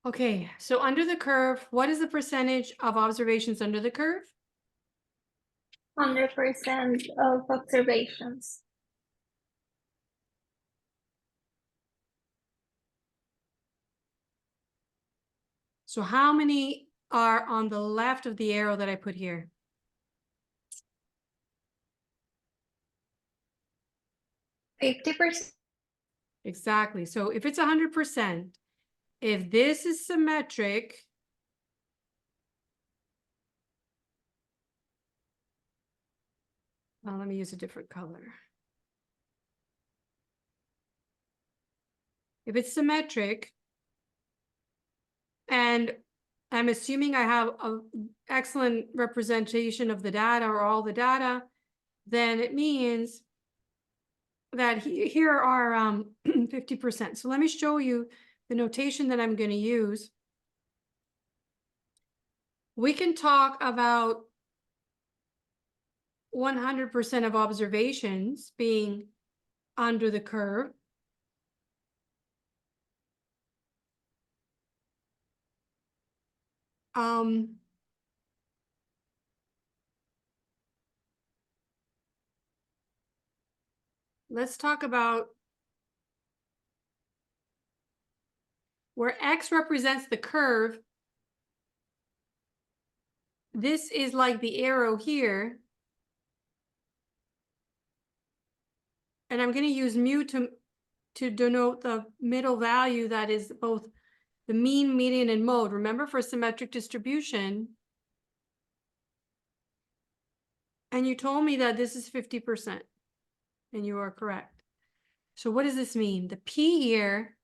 Okay, so under the curve, what is the percentage of observations under the curve? 100% of observations. So how many are on the left of the arrow that I put here? 50%. Exactly. So if it's 100%, if this is symmetric, well, let me use a different color. If it's symmetric, and I'm assuming I have an excellent representation of the data or all the data, then it means that here are 50%. So let me show you the notation that I'm going to use. We can talk about 100% of observations being under the curve. Let's talk about where X represents the curve. This is like the arrow here. And I'm going to use mu to denote the middle value that is both the mean, median, and mode. Remember, for symmetric distribution. And you told me that this is 50%. And you are correct. So what does this mean? The P here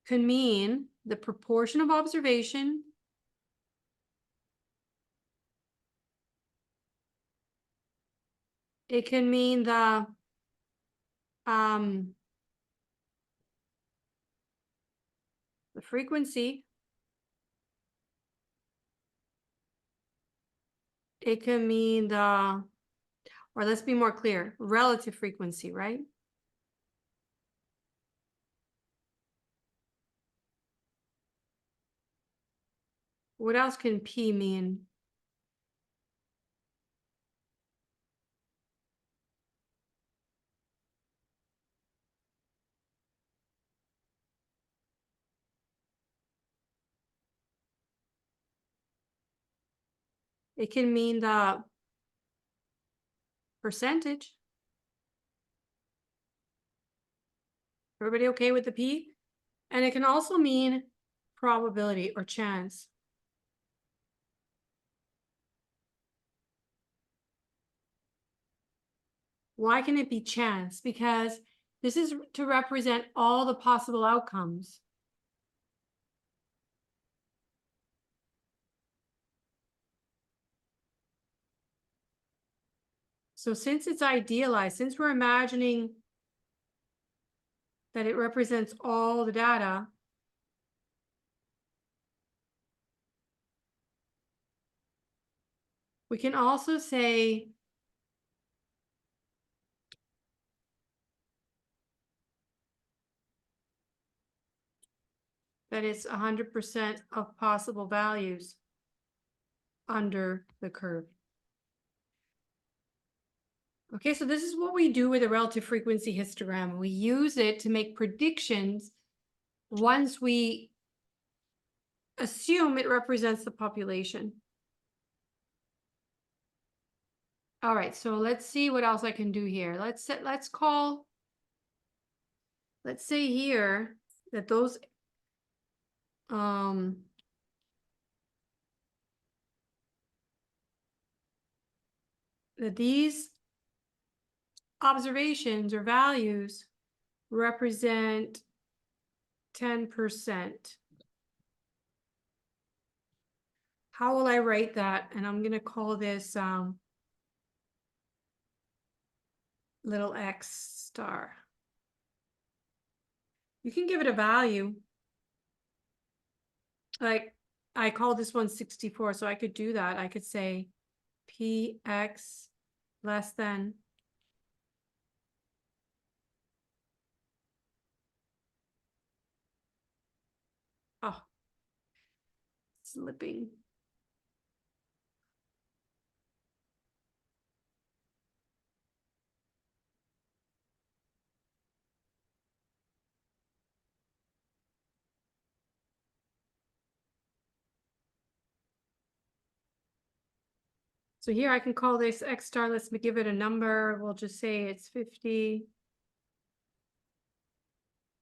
can mean the proportion of observation it can mean the frequency. It can mean the, or let's be more clear, relative frequency, right? What else can P mean? It can mean the percentage. Everybody okay with the P? And it can also mean probability or chance. Why can it be chance? Because this is to represent all the possible outcomes. So since it's idealized, since we're imagining that it represents all the data, we can also say that it's 100% of possible values under the curve. Okay, so this is what we do with a relative frequency histogram. We use it to make predictions once we assume it represents the population. All right, so let's see what else I can do here. Let's say here that those that these observations or values represent 10%. How will I write that? And I'm going to call this little x star. You can give it a value. Like I call this one 64, so I could do that. I could say px less than slipping. So here I can call this X star, let's give it a number, we'll just say it's 50.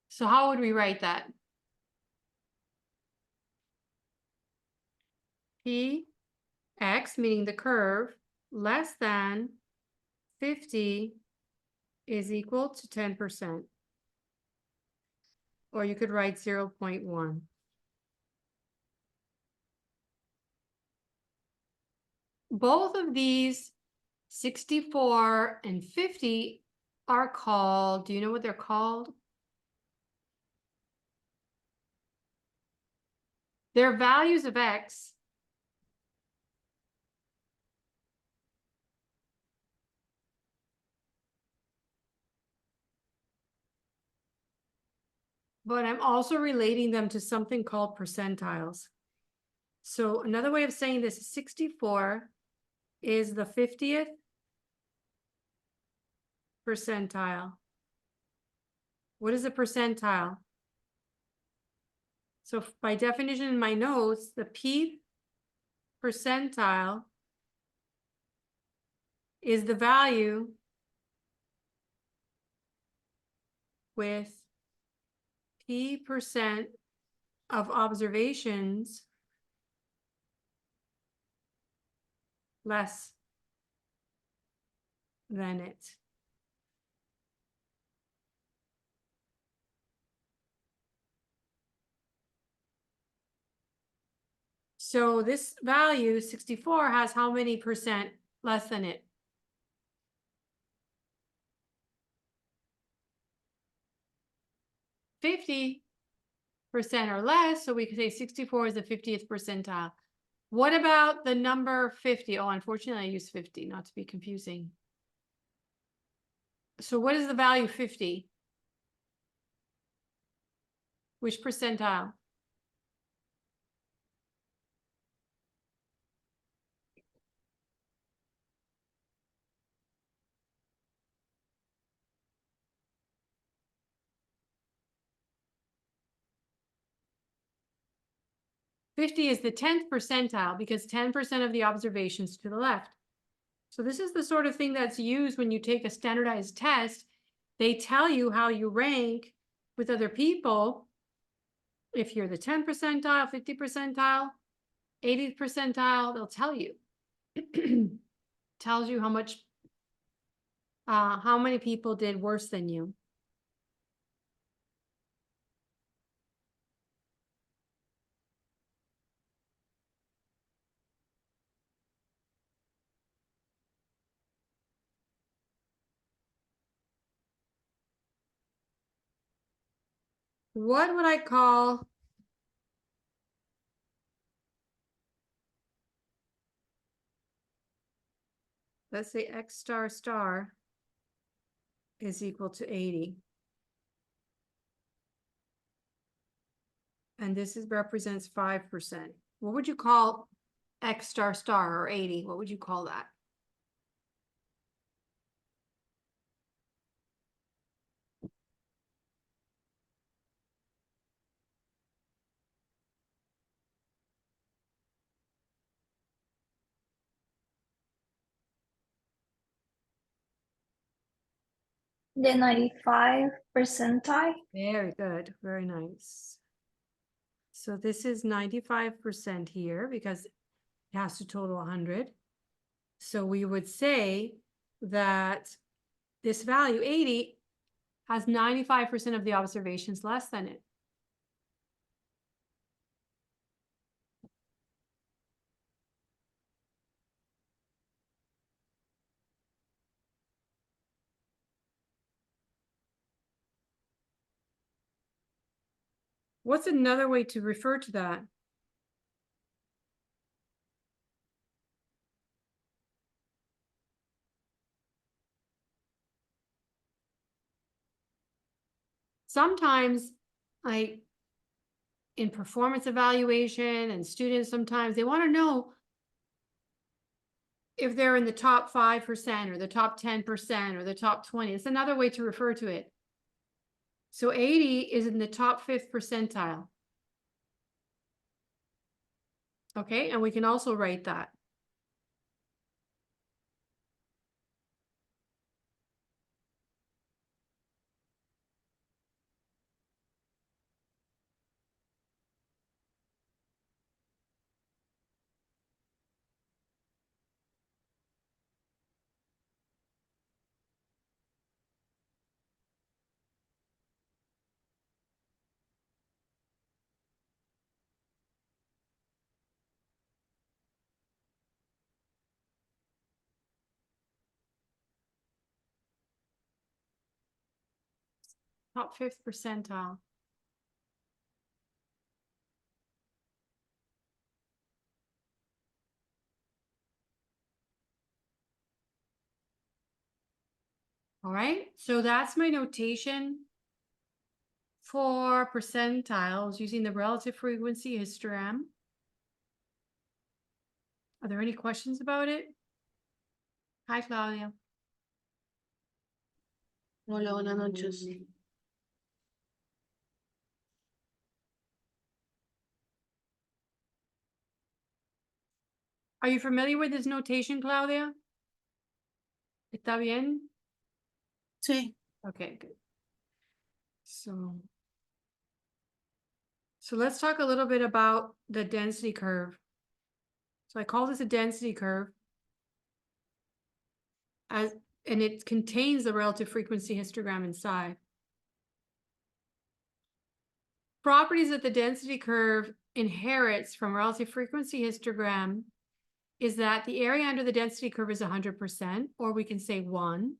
So how would we write that? P X, meaning the curve, less than 50 is equal to 10%. Or you could write 0.1. Both of these, 64 and 50, are called, do you know what they're called? They're values of X. But I'm also relating them to something called percentiles. So another way of saying this is 64 is the 50th percentile. What is a percentile? So by definition in my notes, the P percentile is the value with P% of observations less than it. So this value, 64, has how many percent less than it? $50 or less, so we could say 64 is the 50th percentile. What about the number 50? Oh, unfortunately, I use 50, not to be confusing. So what is the value 50? Which percentile? $50 is the 10th percentile because 10% of the observations to the left. So this is the sort of thing that's used when you take a standardized test. They tell you how you rank with other people. If you're the 10th percentile, 50 percentile, 80th percentile, they'll tell you. Tells you how much, how many people did worse than you. What would I call let's say X star star is equal to 80. And this represents 5%. What would you call X star star or 80? What would you call that? The 95 percentile. Very good. Very nice. So this is 95% here because it has to total 100. So we would say that this value, 80, has 95% of the observations less than it. What's another way to refer to that? Sometimes in performance evaluation, and students sometimes they want to know if they're in the top 5% or the top 10% or the top 20. It's another way to refer to it. So 80 is in the top 5th percentile. Okay, and we can also write that. Top 5th percentile. All right, so that's my notation for percentiles using the relative frequency histogram. Are there any questions about it? Hi, Claudia. Hola, buenas noches. Are you familiar with this notation, Claudia? ¿Está bien? Sí. Okay, good. So let's talk a little bit about the density curve. So I call this a density curve, and it contains the relative frequency histogram inside. Properties that the density curve inherits from relative frequency histogram is that the area under the density curve is 100%, or we can say 1.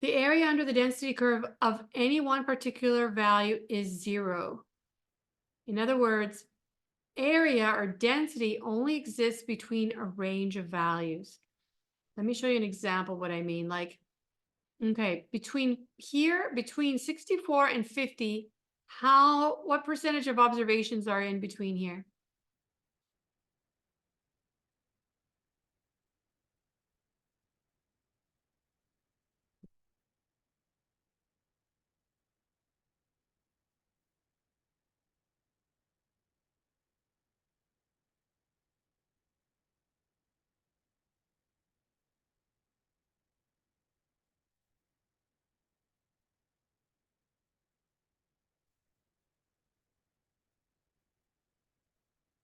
The area under the density curve of any one particular value is 0. In other words, area or density only exists between a range of values. Let me show you an example of what I mean. Like, okay, between 64 and 50, what percentage of observations are in between here?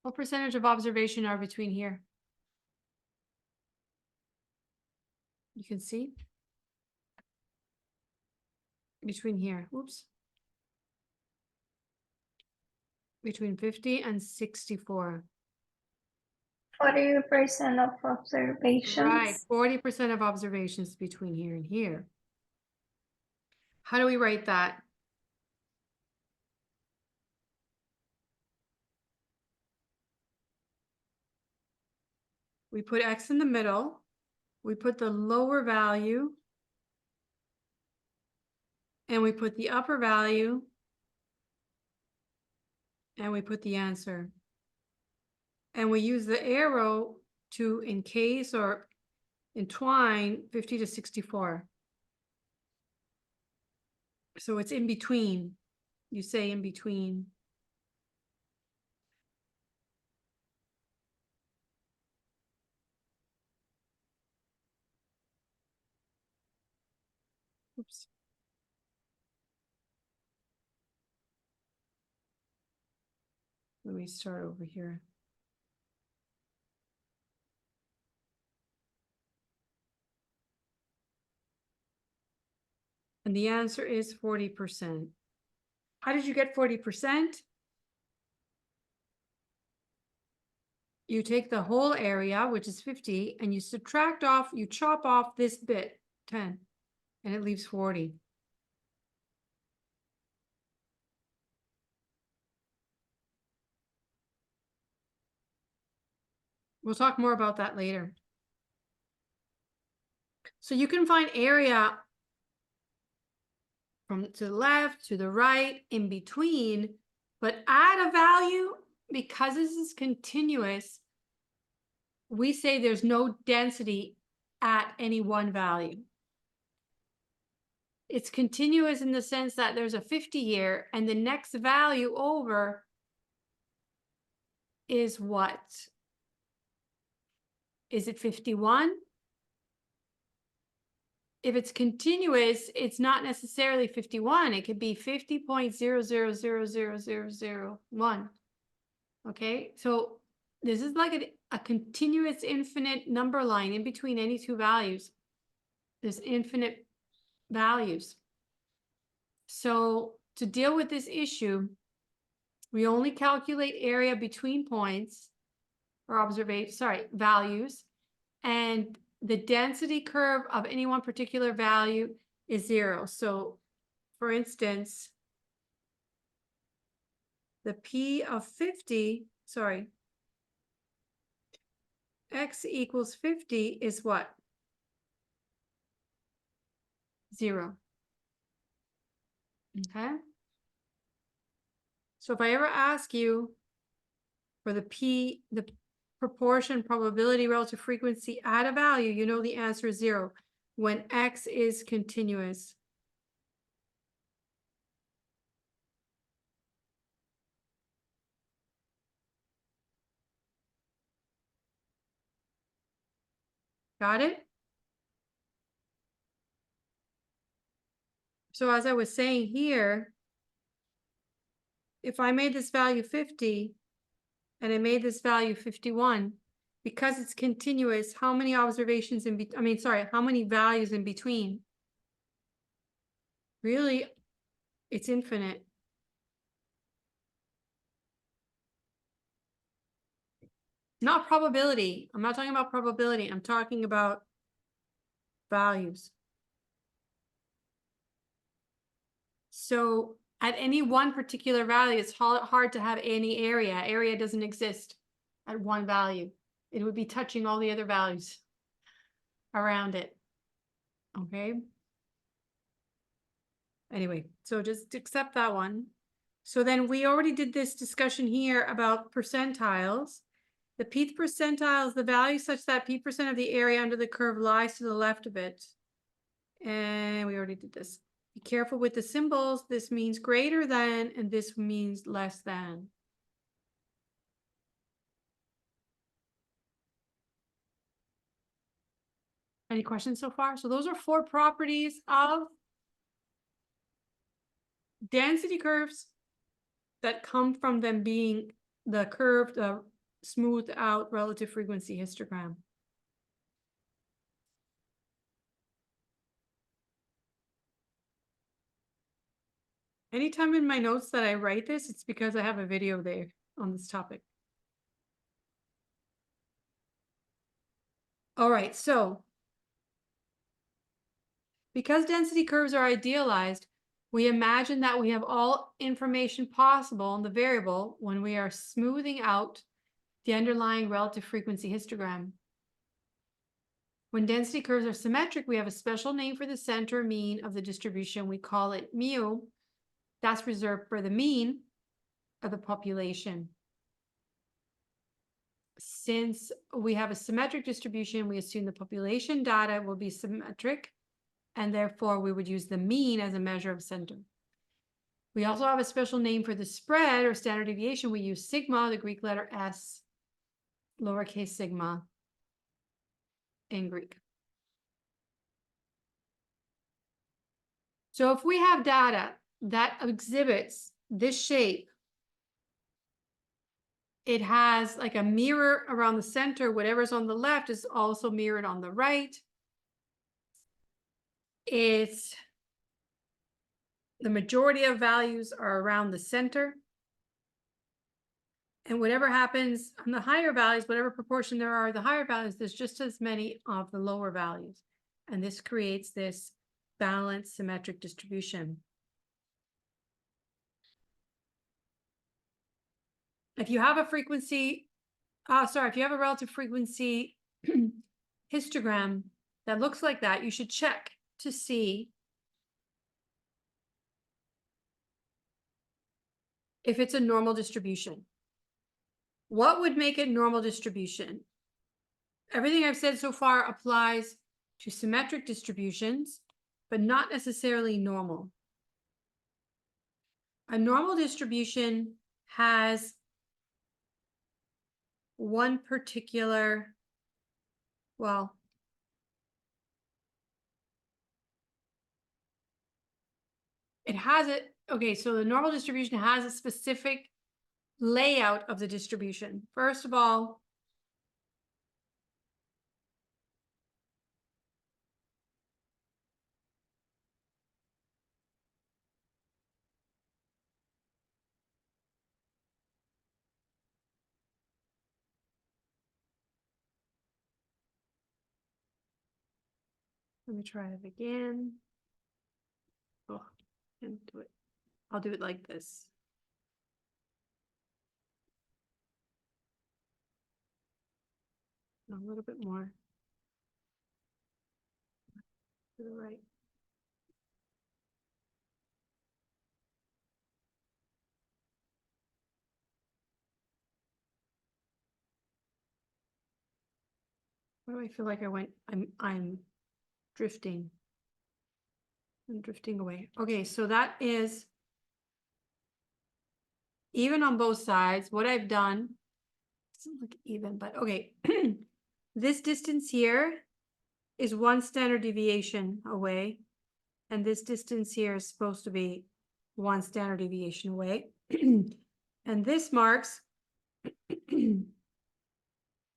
What percentage of observation are between here? You can see between here, oops. Between 50 and 64. 40% of observations. Right, 40% of observations between here and here. How do we write that? We put X in the middle. We put the lower value. And we put the upper value. And we put the answer. And we use the arrow to encase or entwine 50 to 64. So it's in between. You say in between. Oops. Let me start over here. And the answer is 40%. How did you get 40%? You take the whole area, which is 50, and you subtract off, you chop off this bit, 10, and it leaves 40. We'll talk more about that later. So you can find area from to the left, to the right, in between But at a value, because this is continuous, we say there's no density at any one value. It's continuous in the sense that there's a 50 here, and the next value over is what? Is it 51? If it's continuous, it's not necessarily 51. It could be 50.00000001. Okay, so this is like a continuous infinite number line in between any two values. There's infinite values. So to deal with this issue, we only calculate area between points or values, and the density curve of any one particular value is 0. So for instance, the P of 50, x equals 50 is what? 0. Okay. So if I ever ask you for the proportion, probability, relative frequency at a value, you know the answer is 0 when x is continuous. Got it? So as I was saying here, if I made this value 50 and I made this value 51, because it's continuous, how many observations how many values in between? Really, it's infinite. Not probability. I'm not talking about probability. I'm talking about values. So at any one particular value, it's hard to have any area. Area doesn't exist at one value. It would be touching all the other values around it. Okay. Anyway, so just accept that one. So then we already did this discussion here about percentiles. The pth percentile is the value such that p% of the area under the curve lies to the left of it. And we already did this. Be careful with the symbols. This means greater than, and this means less than. Any questions so far? So those are 4 properties of density curves that come from them being the curved, smoothed out relative frequency histogram. Anytime in my notes that I write this, it's because I have a video there on this topic. All right, so because density curves are idealized, we imagine that we have all information possible in the variable when we are smoothing out the underlying relative frequency histogram. When density curves are symmetric, we have a special name for the center mean of the distribution. We call it mu. That's reserved for the mean of the population. Since we have a symmetric distribution, we assume the population data will be symmetric, and therefore we would use the mean as a measure of center. We also have a special name for the spread or standard deviation. We use sigma, the Greek letter S, lowercase sigma in Greek. So if we have data that exhibits this shape, it has like a mirror around the center. Whatever's on the left is also mirrored on the right. It's the majority of values are around the center. And whatever happens on the higher values, whatever proportion there are, the higher values, there's just as many of the lower values. And this creates this balanced symmetric distribution. If you have a frequency, if you have a relative frequency histogram that looks like that, you should check to see if it's a normal distribution. What would make it normal distribution? Everything I've said so far applies to symmetric distributions, but not necessarily normal. A normal distribution has one particular, well, it has it. Okay, so the normal distribution has a specific layout of the distribution. First of all, let me try it again. Oh, can't do it. I'll do it like this. A little bit more to the right. Why do I feel like I went? I'm drifting. I'm drifting away. Okay, so that is even on both sides. What I've done doesn't look even, but okay. This distance here is one standard deviation away, and this distance here is supposed to be one standard deviation away. And this marks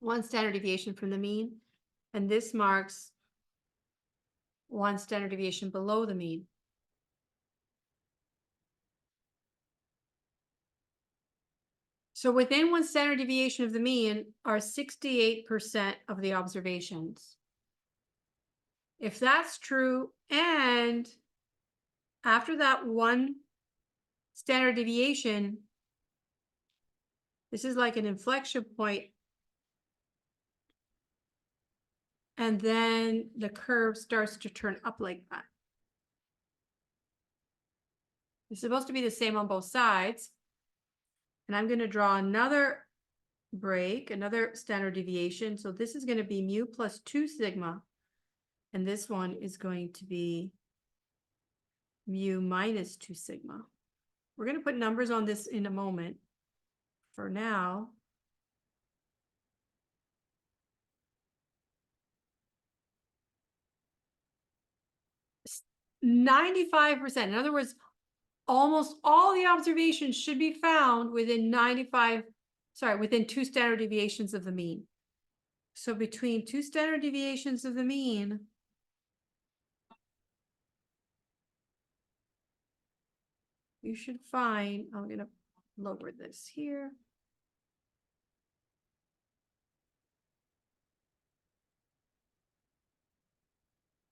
one standard deviation from the mean, and this marks one standard deviation below the mean. So within one standard deviation of the mean are 68% of the observations. If that's true, and after that one standard deviation, this is like an inflection point, and then the curve starts to turn up like that. It's supposed to be the same on both sides. And I'm going to draw another break, another standard deviation. So this is going to be mu plus 2 sigma. And this one is going to be mu minus 2 sigma. We're going to put numbers on this in a moment. For now, it's 95%. In other words, almost all the observations should be found within within 2 standard deviations of the mean. So between 2 standard deviations of the mean, you should find, I'm going to lower this here.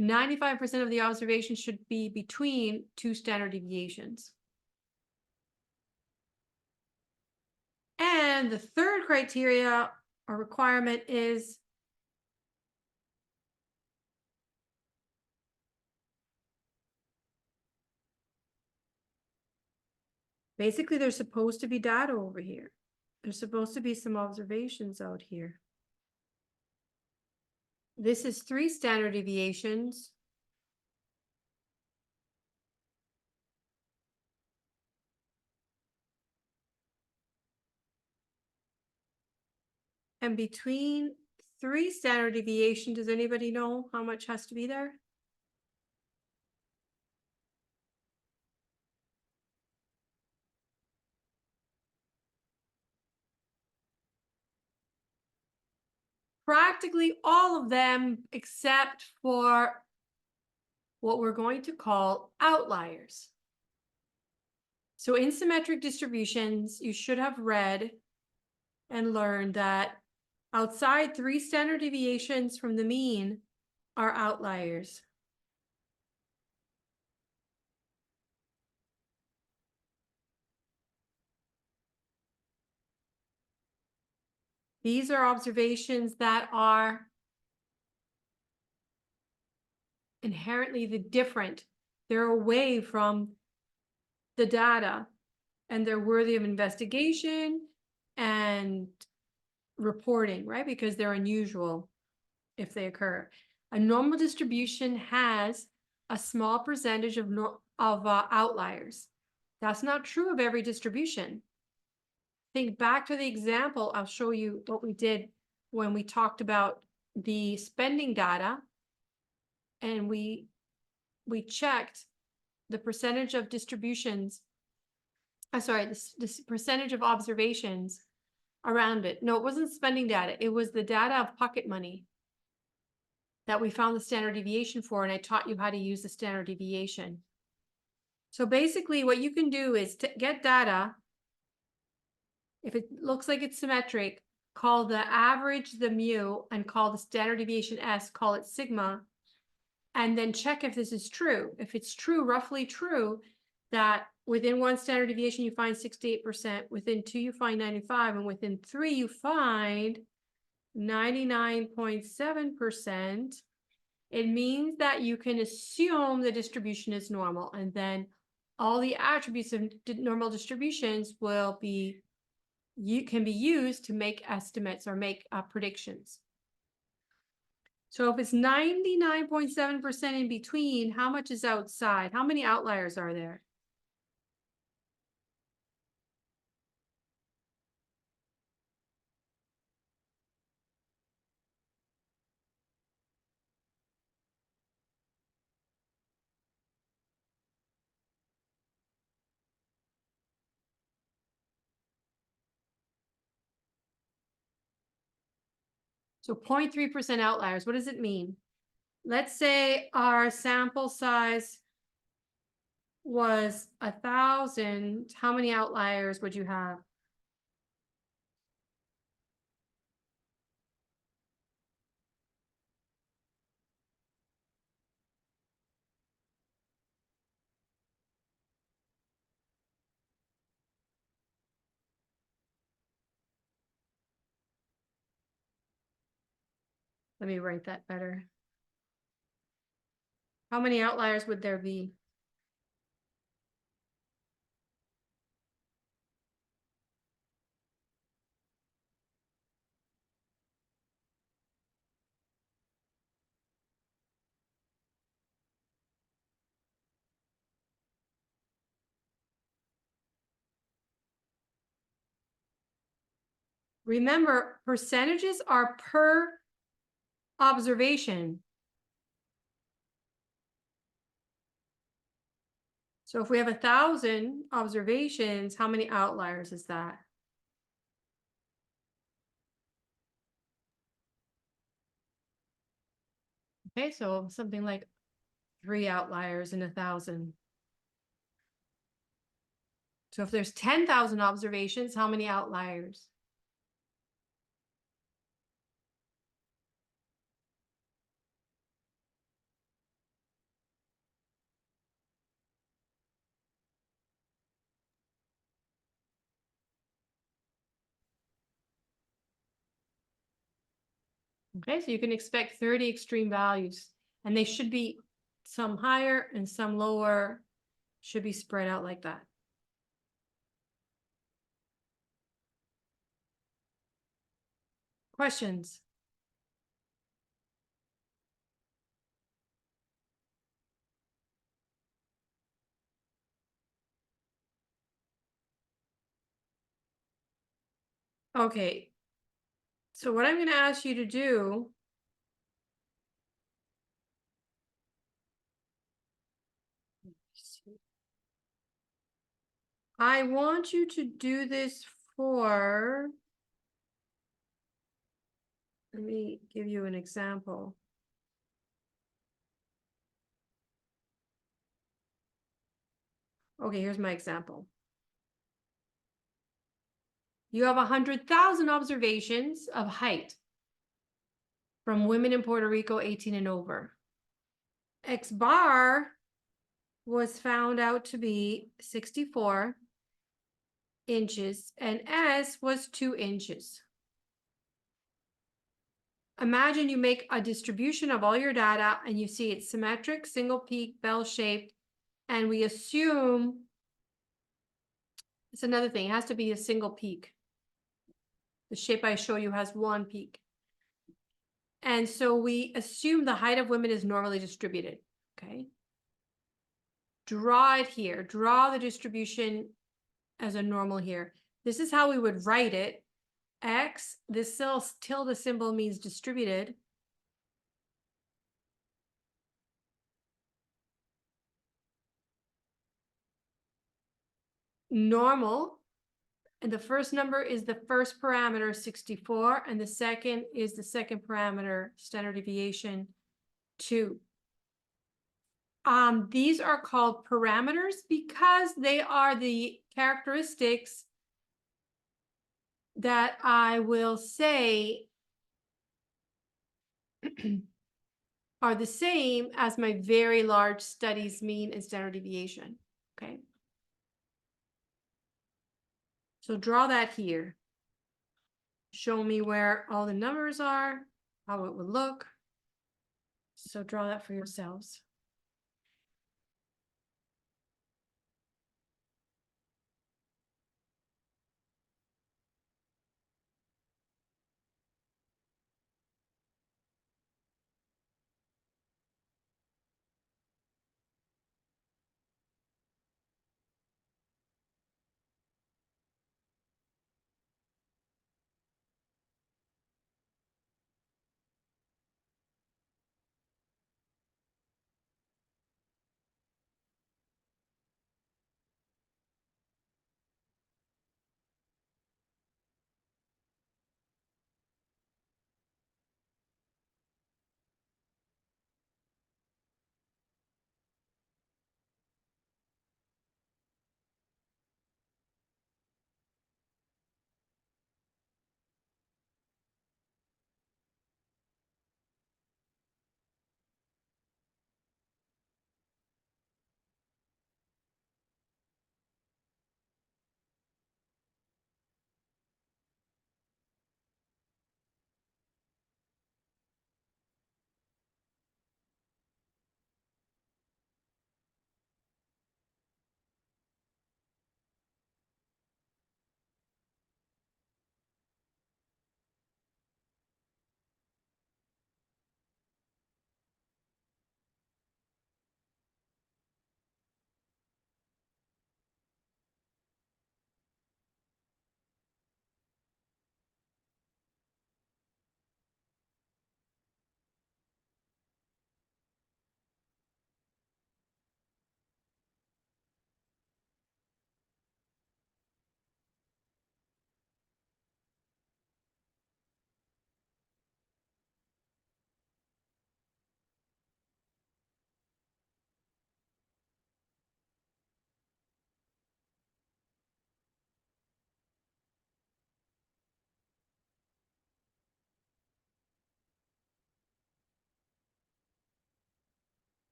%95 of the observations should be between 2 standard deviations. And the third criteria or requirement is basically there's supposed to be data over here. There's supposed to be some observations out here. This is 3 standard deviations. And between 3 standard deviations, does anybody know how much has to be there? Practically all of them, except for what we're going to call outliers. So in symmetric distributions, you should have read and learned that outside 3 standard deviations from the mean are outliers. These are observations that are inherently different. They're away from the data. and they're worthy of investigation and reporting, right? Because they're unusual if they occur. A normal distribution has a small percentage of outliers. That's not true of every distribution. Think back to the example. I'll show you what we did when we talked about the spending data, and we checked the percentage of distributions. This percentage of observations around it. No, it wasn't spending data. It was the data of pocket money that we found the standard deviation for, and I taught you how to use the standard deviation. So basically what you can do is to get data. If it looks like it's symmetric, call the average the mu and call the standard deviation S, call it sigma, and then check if this is true. If it's true, roughly true, that within one standard deviation you find 68%, within 2 you find 95%, and within 3 you find 99.7%, it means that you can assume the distribution is normal, and then all the attributes of normal distributions will be can be used to make estimates or make predictions. So if it's 99.7% in between, how much is outside? How many outliers are there? So 0.3% outliers, what does it mean? Let's say our sample size was 1,000. How many outliers would you have? Let me write that better. How many outliers would there be? Remember, percentages are per observation. So if we have 1,000 observations, how many outliers is that? Okay, so something like 3 outliers in 1,000. So if there's 10,000 observations, how many outliers? Okay, so you can expect 30 extreme values, and they should be some higher and some lower, should be spread out like that. Questions? Okay, so what I'm going to ask you to do I want you to do this for, let me give you an example. Okay, here's my example. You have 100,000 observations of height from women in Puerto Rico 18 and over. X bar was found out to be 64 inches and S was 2 inches. Imagine you make a distribution of all your data and you see it's symmetric, single peak, bell-shaped, and we assume It's another thing. It has to be a single peak. The shape I show you has one peak. And so we assume the height of women is normally distributed, okay? Draw it here. Draw the distribution as a normal here. This is how we would write it. X, this tilde symbol means distributed. Normal, and the first number is the first parameter, 64, and the second is the second parameter, standard deviation, 2. These are called parameters because they are the characteristics that I will say are the same as my very large studies mean and standard deviation, okay? So draw that here. Show me where all the numbers are, how it would look. So draw that for yourselves.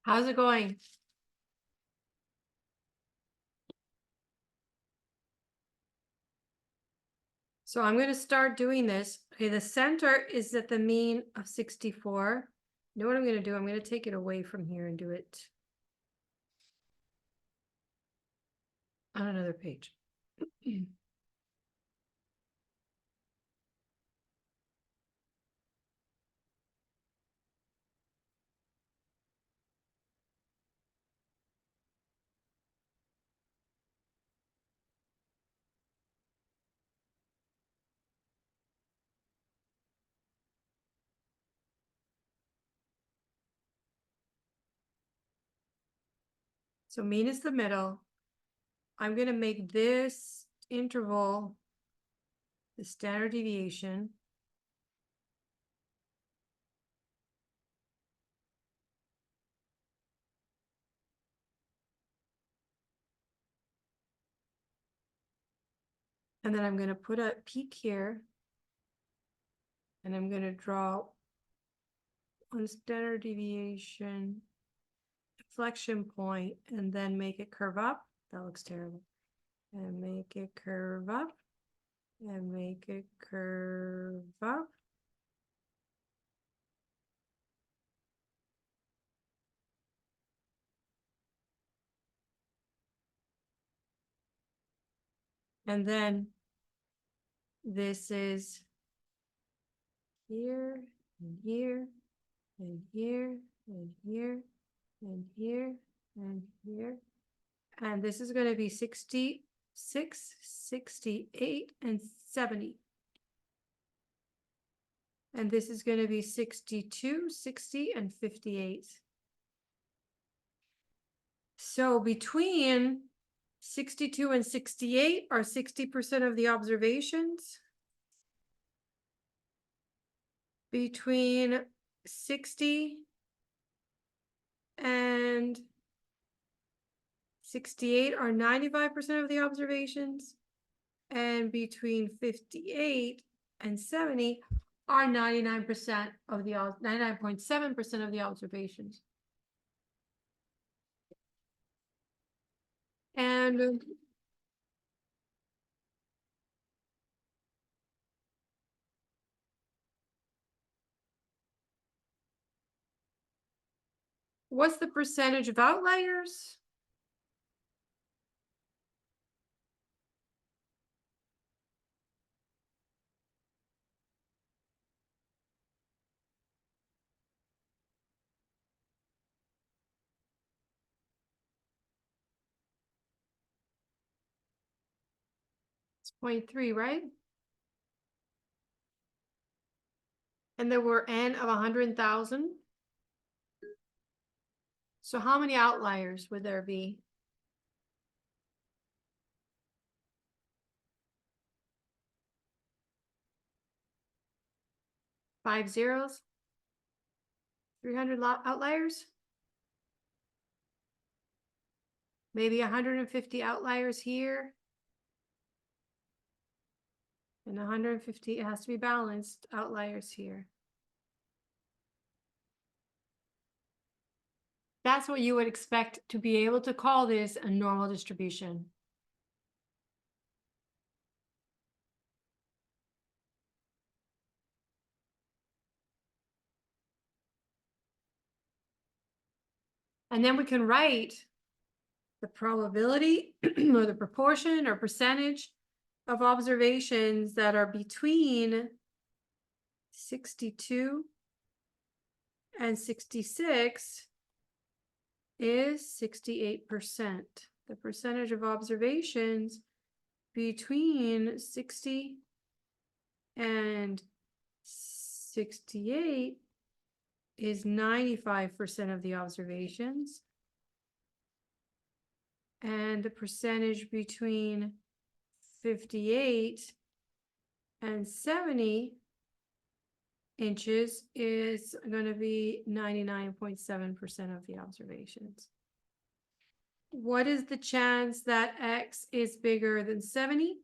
How's it going? So I'm going to start doing this. Okay, the center is at the mean of 64. You know what I'm going to do? I'm going to take it away from here and do it on another page. So mean is the middle. I'm going to make this interval the standard deviation. And then I'm gonna put a peak here. And I'm gonna draw one standard deviation inflection point and then make it curve up. That looks terrible. And make it curve up and make it curve up. And then this is here and here and here and here and here and here. And this is going to be 66, 68, and 70. And this is going to be 62, 60, and 58. So between 62 and 68 are 60% of the observations. Between 60 and 68 are 95% of the observations. And between 58 and 70 are 99% of the 99.7% of the observations. And what's the percentage of outliers? It's 0.3, right? And there were n of 100,000. So how many outliers would there be? 5 zeros? 300 outliers? Maybe 150 outliers here. And 150, it has to be balanced, outliers here. That's what you would expect to be able to call this a normal distribution. And then we can write the probability or the proportion or percentage of observations that are between 62 and 66 is 68%. The percentage of observations between 60 and 68 is 95% of the observations. And the percentage between 58 and 70 inches is going to be 99.7% of the observations. What is the chance that X is bigger than 70?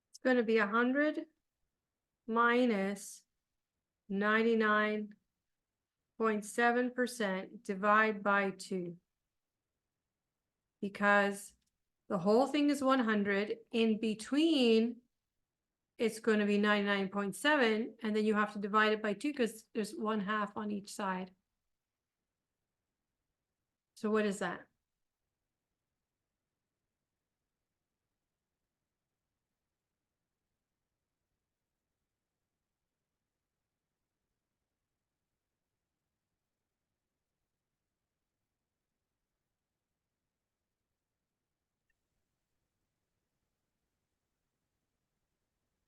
It's going to be 100 minus 99.7% divide by 2. Because the whole thing is 100. In between, it's going to be 99.7, and then you have to divide it by 2 because there's 1/2 on each side. So what is that?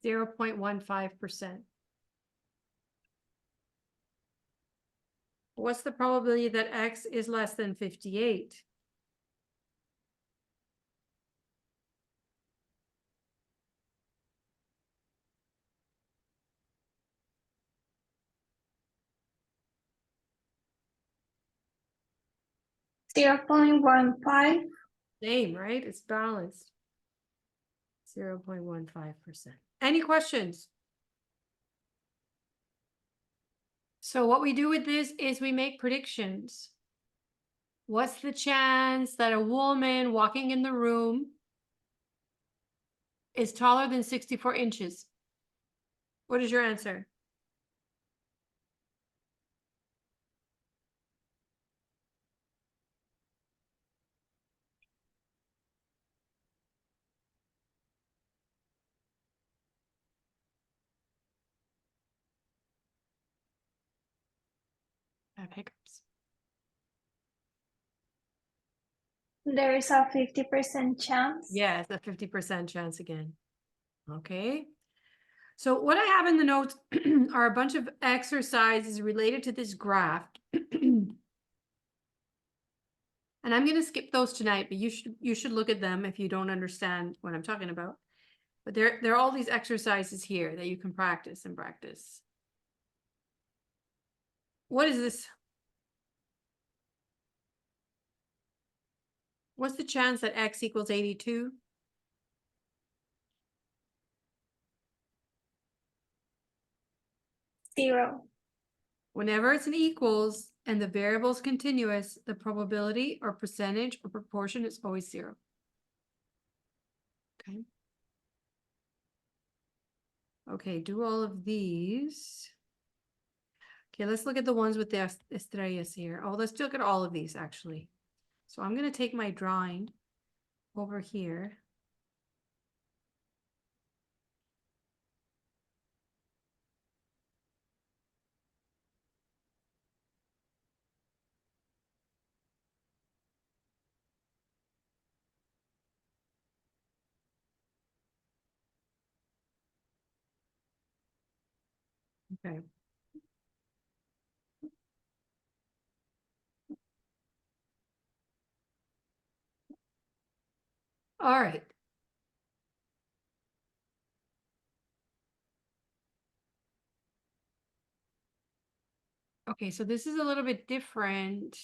0.15%. What's the probability that X is less than 58? Zero 0.15. Same, right? It's balanced. 0.15%. Any questions? So what we do with this is we make predictions. What's the chance that a woman walking in the room is taller than 64 inches? What is your answer? I have hiccups. There is a 50% chance. Yes, a 50% chance again. Okay. So what I have in the notes are a bunch of exercises related to this graph. And I'm going to skip those tonight, but you should look at them if you don't understand what I'm talking about. But there are all these exercises here that you can practice and practice. What is this? What's the chance that X equals 82? Zero. Whenever it's an equals and the variable is continuous, the probability or percentage or proportion is always 0. Okay. Okay, do all of these. Okay, let's look at the ones with the estrellas here. Oh, let's look at all of these actually. So I'm going to take my drawing over here. Okay. All right. Okay, so this is a little bit different.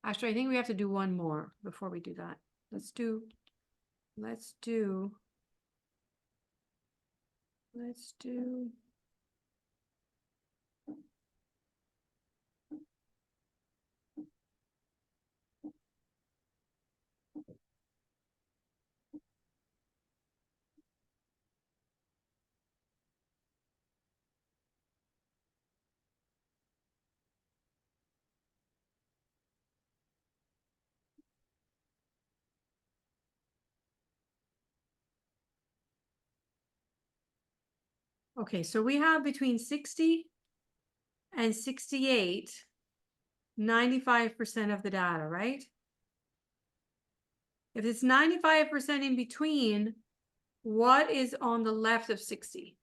Actually, I think we have to do one more before we do that. Let's do. Okay, so we have between 60 and 68, 95% of the data, right? If it's 95% in between, what is on the left of 60?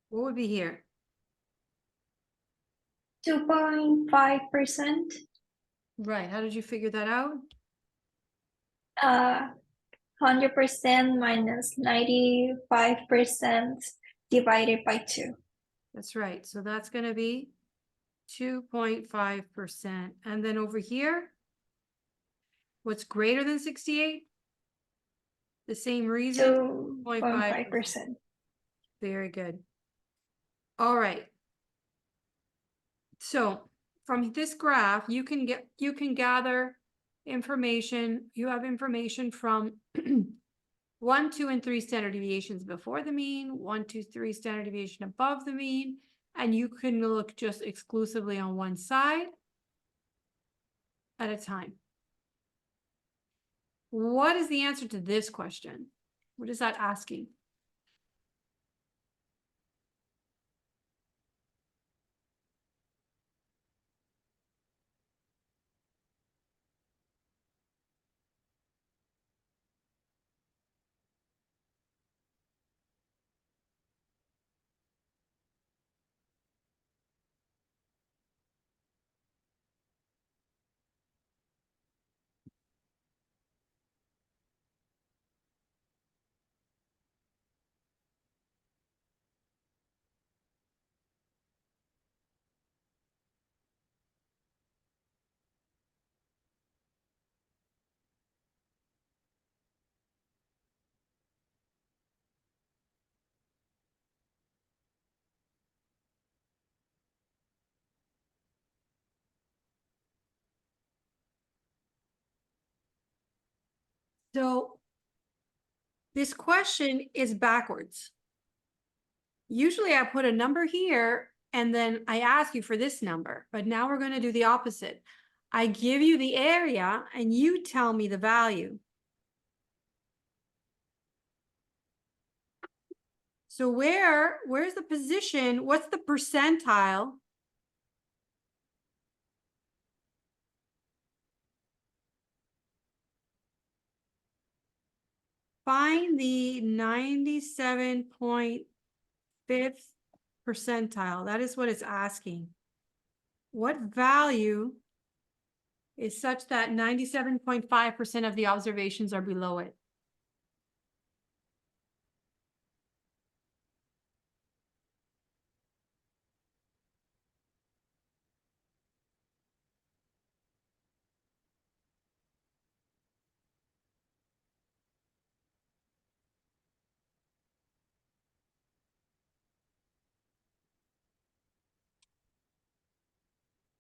What would be here? 2.5%. Right, how did you figure that out? 100% minus 95% divided by 2. That's right, so that's going to be 2.5%. And then over here, what's greater than 68? The same reason, 2.5%. Very good. All right. So from this graph, you can gather information. You have information from 1, 2, and 3 standard deviations before the mean, 1, 2, 3 standard deviation above the mean, and you can look just exclusively on one side at a time. What is the answer to this question? What is that asking? So this question is backwards. Usually I put a number here and then I ask you for this number, but now we're going to do the opposite. I give you the area and you tell me the value. So where's the position? What's the percentile? Find the 97.5th percentile. That is what it's asking. What value is such that 97.5% of the observations are below it?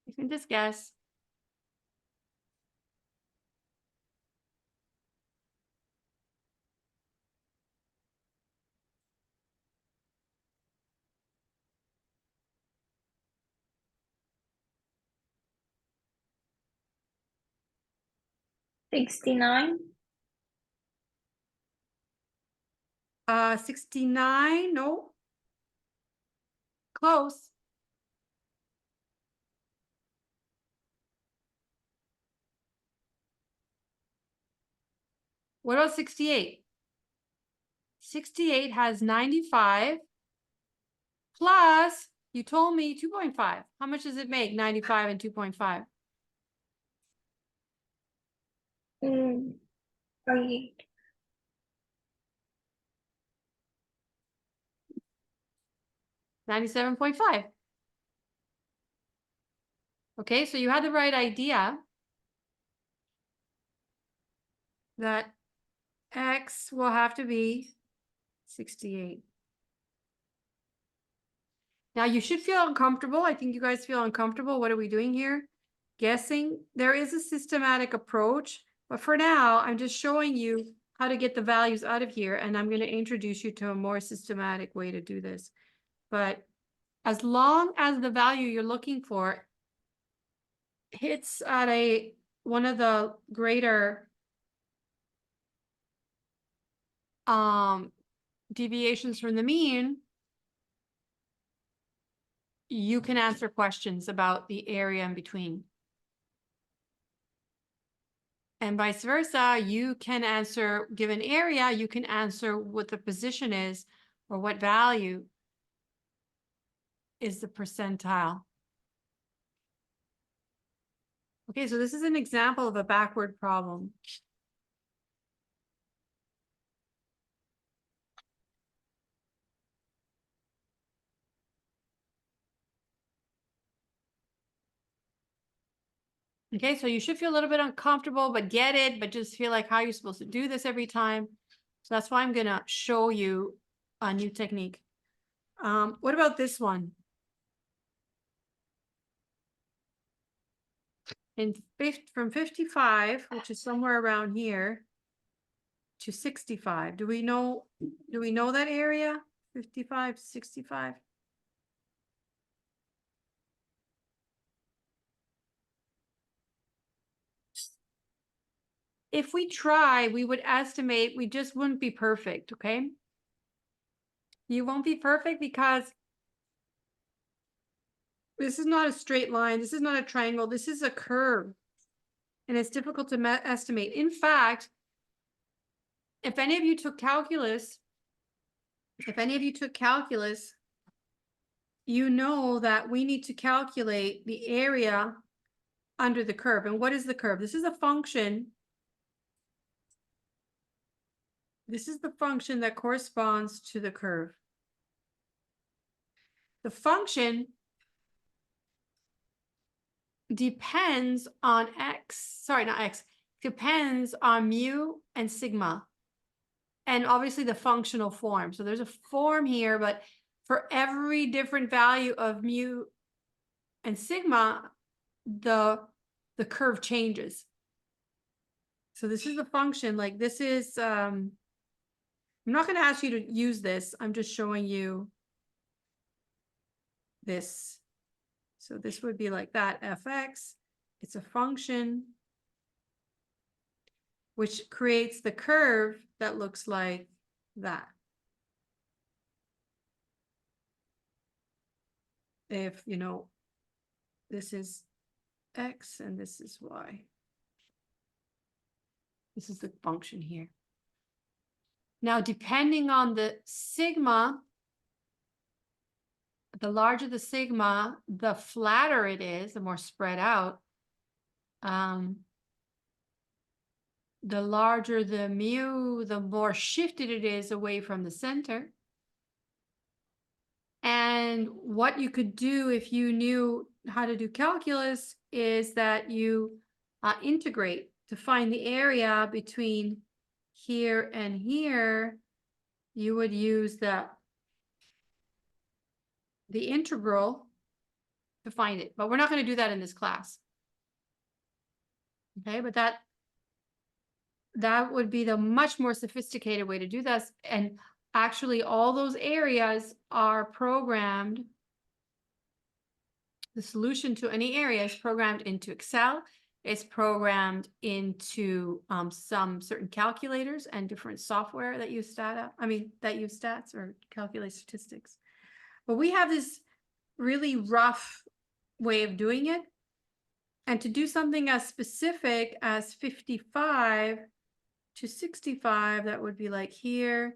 You can just guess. $69. 69, no. Close. What about 68? 68 has 95 plus, you told me 2.5. How much does it make, 95 and 2.5? 48. 97.5. Okay, so you had the right idea that X will have to be 68. Now you should feel uncomfortable. I think you guys feel uncomfortable. What are we doing here? Guessing. There is a systematic approach, but for now, I'm just showing you how to get the values out of here, and I'm going to introduce you to a more systematic way to do this. But as long as the value you're looking for hits at one of the greater deviations from the mean, you can answer questions about the area in between. And vice versa, you can answer, given area, you can answer what the position is or what value is the percentile. Okay, so this is an example of a backward problem. Okay, so you should feel a little bit uncomfortable, but get it, but just feel like how you're supposed to do this every time. So that's why I'm gonna show you a new technique. What about this one? From 55, which is somewhere around here, to 65. Do we know that area? 55, 65? if we try, we would estimate, we just wouldn't be perfect, okay? You won't be perfect because this is not a straight line. This is not a triangle. This is a curve. And it's difficult to estimate. In fact, if any of you took calculus, you know that we need to calculate the area under the curve. And what is the curve? This is a function. This is the function that corresponds to the curve. The function depends on x, sorry, not x, depends on mu and sigma. And obviously the functional form. So there's a form here, but for every different value of mu and sigma, the curve changes. So this is the function, like this is, I'm not going to ask you to use this. I'm just showing you this. So this would be like that, fx. It's a function which creates the curve that looks like that. If, you know, this is x and this is y. This is the function here. Now, depending on the sigma, the larger the sigma, the flatter it is, the more spread out. The larger the mu, the more shifted it is away from the center. And what you could do if you knew how to do calculus is that you integrate to find the area between here and here. You would use the integral to find it, but we're not going to do that in this class. Okay, but that would be the much more sophisticated way to do this. And actually all those areas are programmed. The solution to any area is programmed into Excel. It's programmed into some certain calculators and different software that use that use stats or calculate statistics. But we have this really rough way of doing it. And to do something as specific as 55 to 65, that would be like here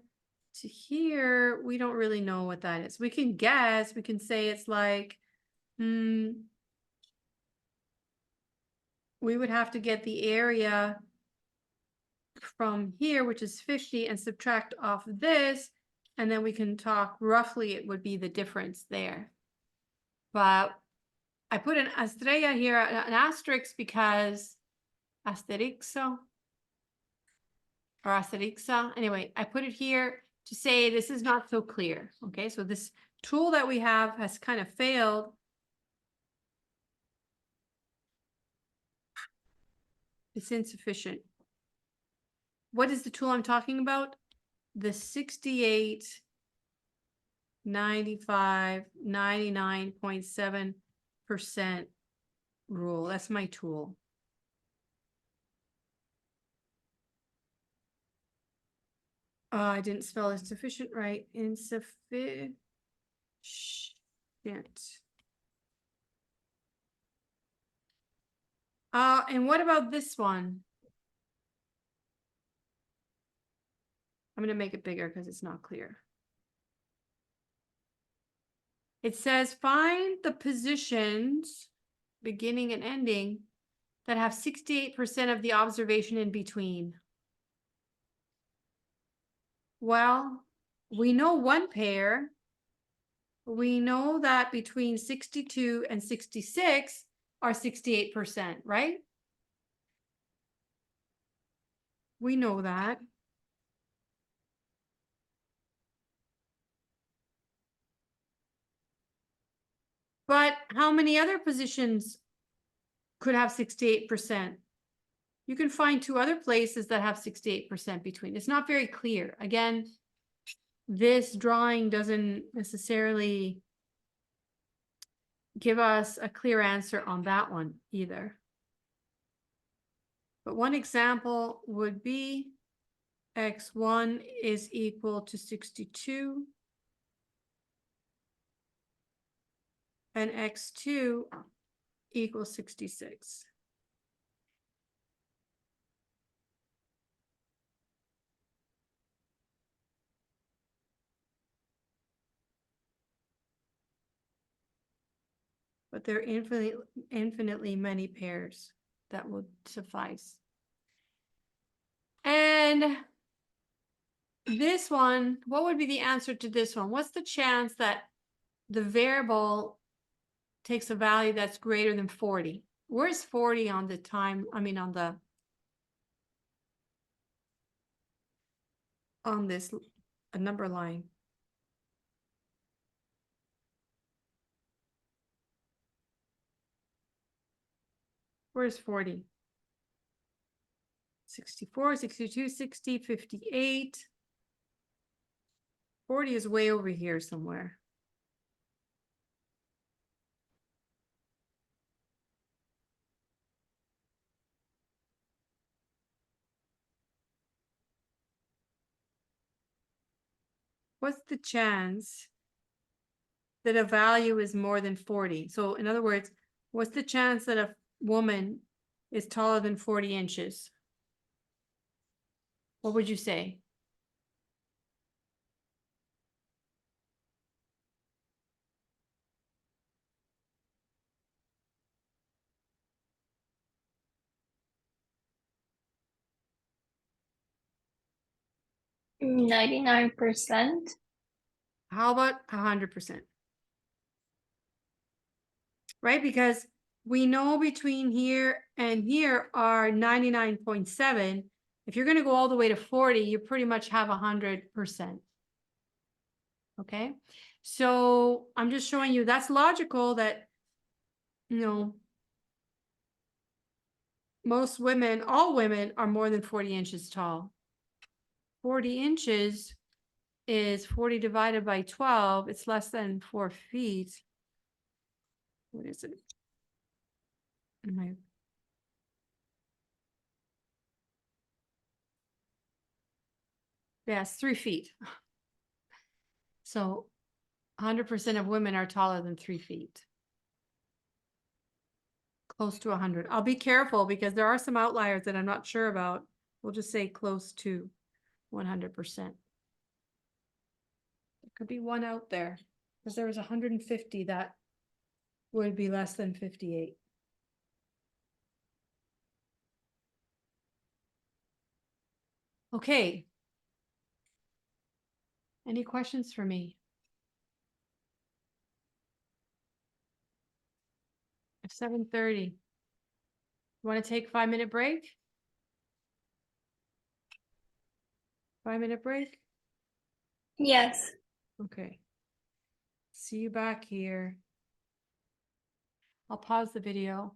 to here. We don't really know what that is. We can guess, we can say it's like, we would have to get the area from here, which is 50, and subtract off this. And then we can talk roughly, it would be the difference there. But I put an estrella here, an asterisk, because asterixo or asterixa. Anyway, I put it here to say this is not so clear. Okay, so this tool that we have has kind of failed. It's insufficient. What is the tool I'm talking about? The 68, 95, 99.7% rule. That's my tool. I didn't spell insufficient right. Insufficient. And what about this one? I'm going to make it bigger because it's not clear. It says find the positions, beginning and ending, that have 68% of the observation in between. Well, we know one pair. We know that between 62 and 66 are 68%, right? We know that. But how many other positions could have 68%? You can find 2 other places that have 68% between. It's not very clear. Again, this drawing doesn't necessarily give us a clear answer on that one either. But one example would be x1 is equal to 62 and x2 equals 66. But there are infinitely many pairs that will suffice. And this one, what would be the answer to this one? What's the chance that the variable takes a value that's greater than 40? Where's 40 on the time? I mean, on this a number line. Where's 40? 64, 62, 60, 58. 40 is way over here somewhere. What's the chance that a value is more than 40? So in other words, what's the chance that a woman is taller than 40 inches? What would you say? Mm, 99%. How about 100%? Right? Because we know between here and here are 99.7. If you're going to go all the way to 40, you pretty much have 100%. Okay. So I'm just showing you that's logical that, you know, most women, all women are more than 40 inches tall. 40 inches is 40 divided by 12. It's less than 4 feet. What is it? Yes, 3 feet. So 100% of women are taller than 3 feet. Close to 100. I'll be careful because there are some outliers that I'm not sure about. We'll just say close to 100%. There could be one out there because there was 150 that would be less than 58. Okay. Any questions for me? It's 7:30. Want to take a 5-minute break? 5-minute break? Yes. Okay. See you back here. I'll pause the video.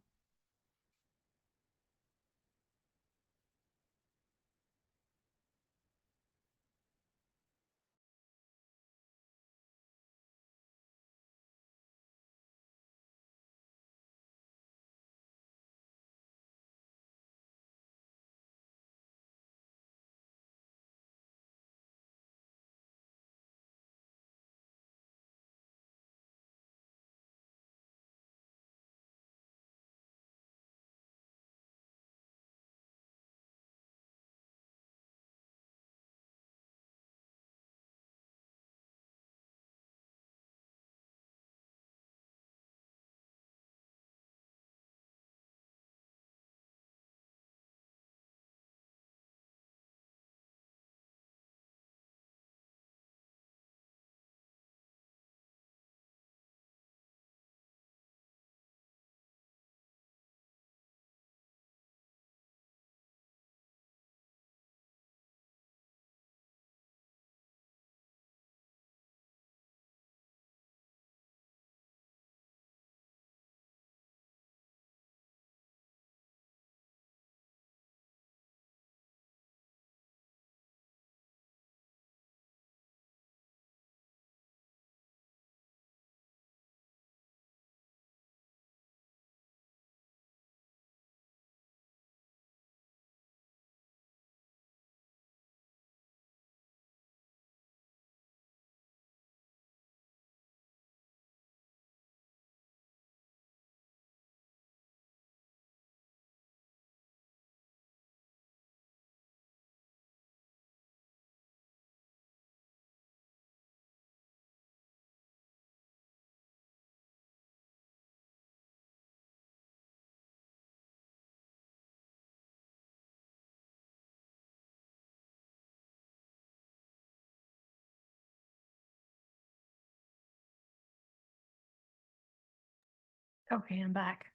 Okay, I'm back.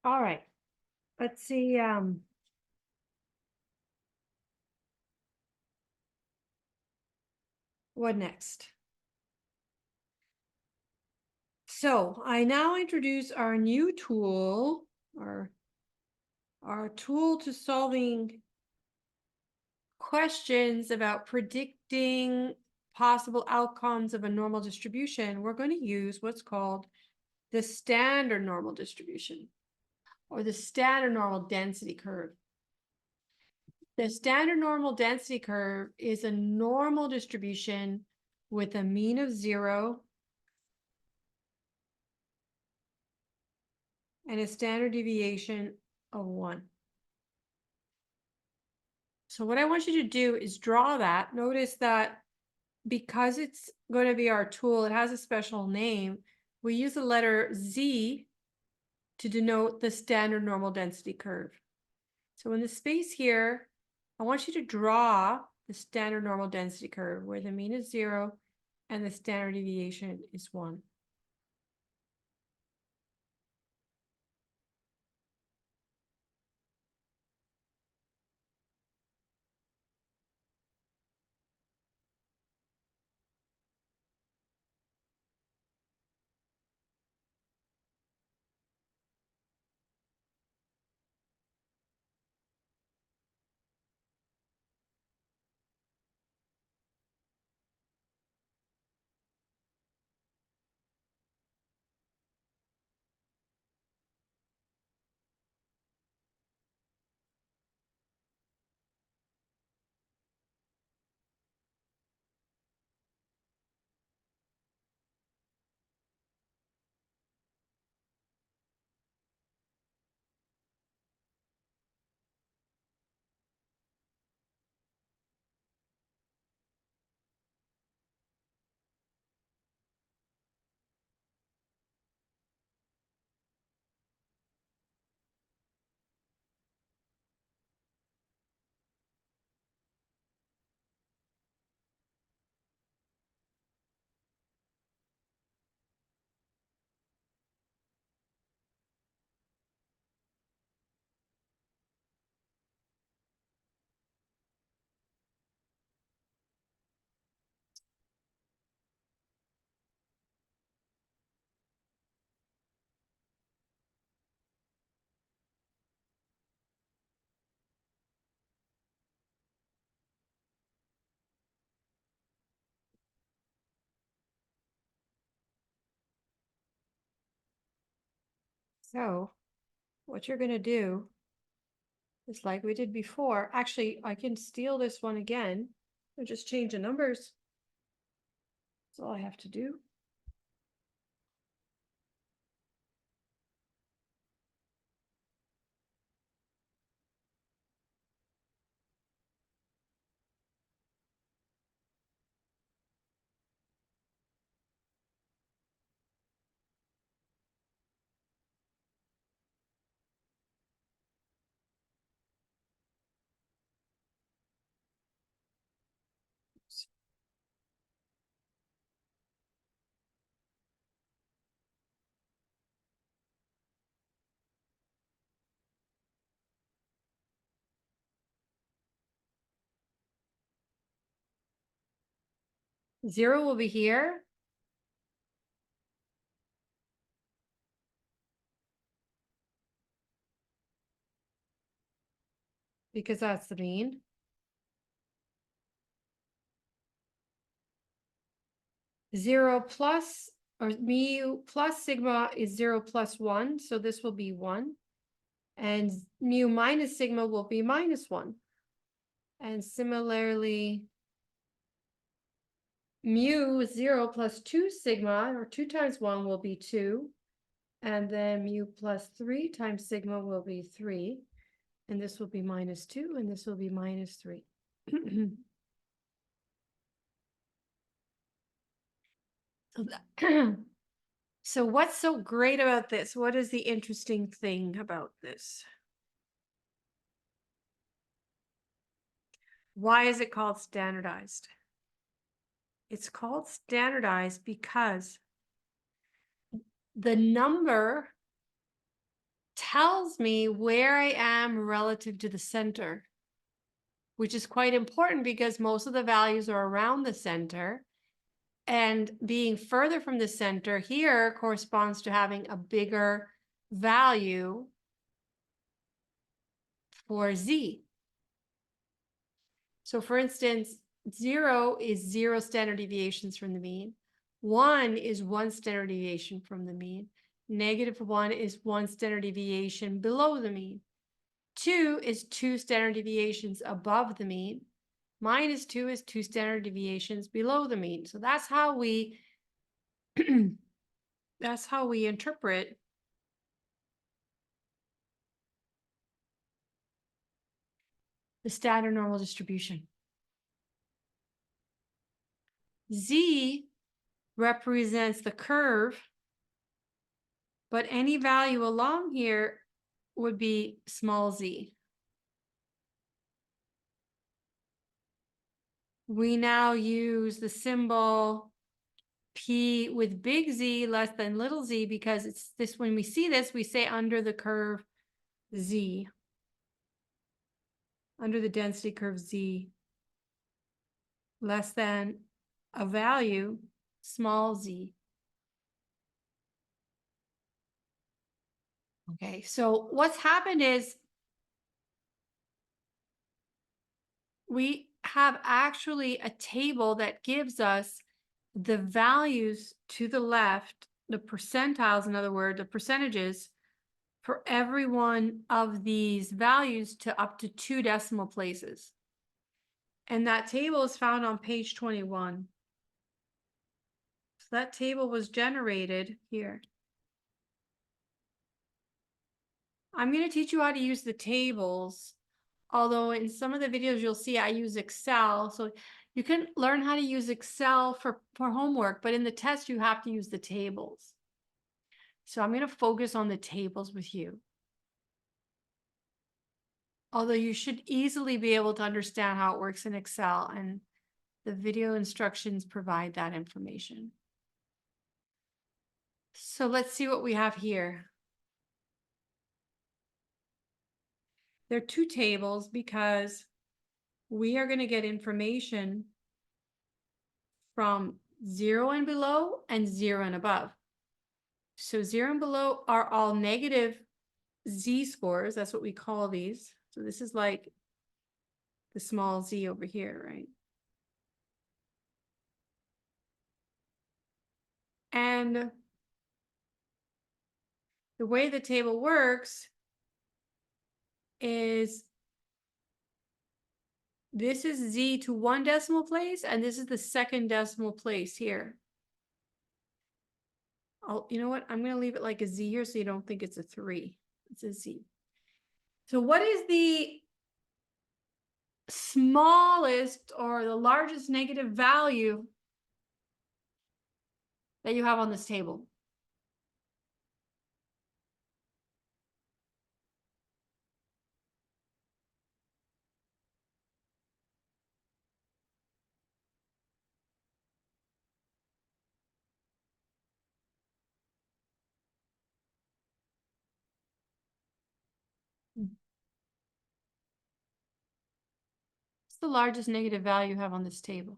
All right, let's see, what next? So I now introduce our new tool, our tool to solving questions about predicting possible outcomes of a normal distribution. We're going to use what's called the standard normal distribution or the standard normal density curve. The standard normal density curve is a normal distribution with a mean of 0 and a standard deviation of 1. So what I want you to do is draw that. Notice that because it's going to be our tool, it has a special name. We use the letter Z to denote the standard normal density curve. So in the space here, I want you to draw the standard normal density curve where the mean is 0 and the standard deviation is 1. So what you're going to do is like we did before. Actually, I can steal this one again and just change the numbers. That's all I have to do. Zero will be here. Because that's the mean. Zero plus or mu plus sigma is 0 plus 1. So this will be 1. And mu minus sigma will be minus 1. And similarly, mu 0 plus 2 sigma, or 2 times 1 will be 2. And then mu plus 3 times sigma will be 3. And this will be minus 2, and this will be minus 3. So what's so great about this? What is the interesting thing about this? Why is it called standardized? It's called standardized because the number tells me where I am relative to the center, which is quite important because most of the values are around the center. And being further from the center here corresponds to having a bigger value for Z. So for instance, 0 is 0 standard deviations from the mean. 1 is 1 standard deviation from the mean. -1 is 1 standard deviation below the mean. 2 is 2 standard deviations above the mean. -2 is 2 standard deviations below the mean. So that's how we that's how we interpret the standard normal distribution. Z represents the curve, but any value along here would be small z. We now use the symbol P with big Z less than little z because it's this, when we see this, we say under the curve Z, under the density curve Z, less than a value, small z. Okay, so what's happened is we have actually a table that gives us the values to the left, the percentiles, in other words, the percentages for every one of these values to up to 2 decimal places. And that table is found on page 21. So that table was generated here. I'm going to teach you how to use the tables, although in some of the videos you'll see I use Excel. So you can learn how to use Excel for homework, but in the test you have to use the tables. So I'm going to focus on the tables with you. Although you should easily be able to understand how it works in Excel, and the video instructions provide that information. So let's see what we have here. There are 2 tables because we are going to get information from 0 and below and 0 and above. So 0 and below are all negative z-scores. That's what we call these. So this is like the small z over here, right? And the way the table works is this is z to 1 decimal place, and this is the second decimal place here. You know what? I'm going to leave it like a z here so you don't think it's a 3. It's a z. So what is the smallest or the largest negative value that you have on this table? What's the largest negative value you have on this table?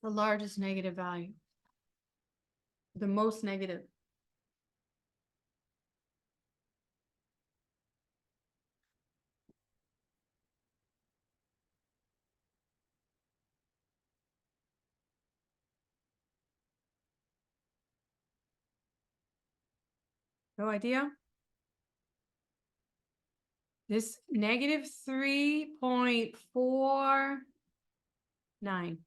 The largest negative value. The most negative. No idea? This negative 3.49.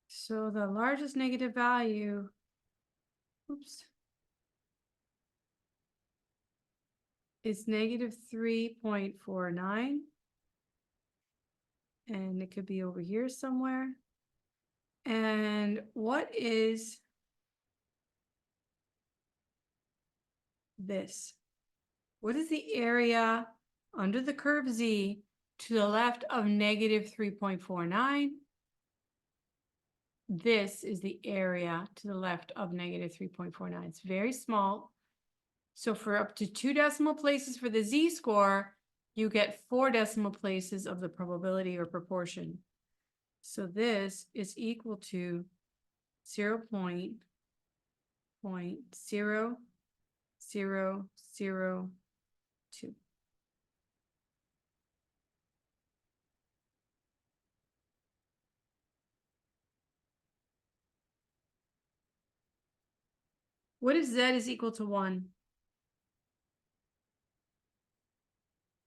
So the largest negative value, oops, is negative 3.49. And it could be over here somewhere. And what is this? What is the area under the curve Z to the left of negative 3.49? This is the area to the left of negative 3.49. It's very small. So for up to 2 decimal places for the Z-score, you get 4 decimal places of the probability or proportion. So this is equal to 0.000002. What if Z is equal to 1?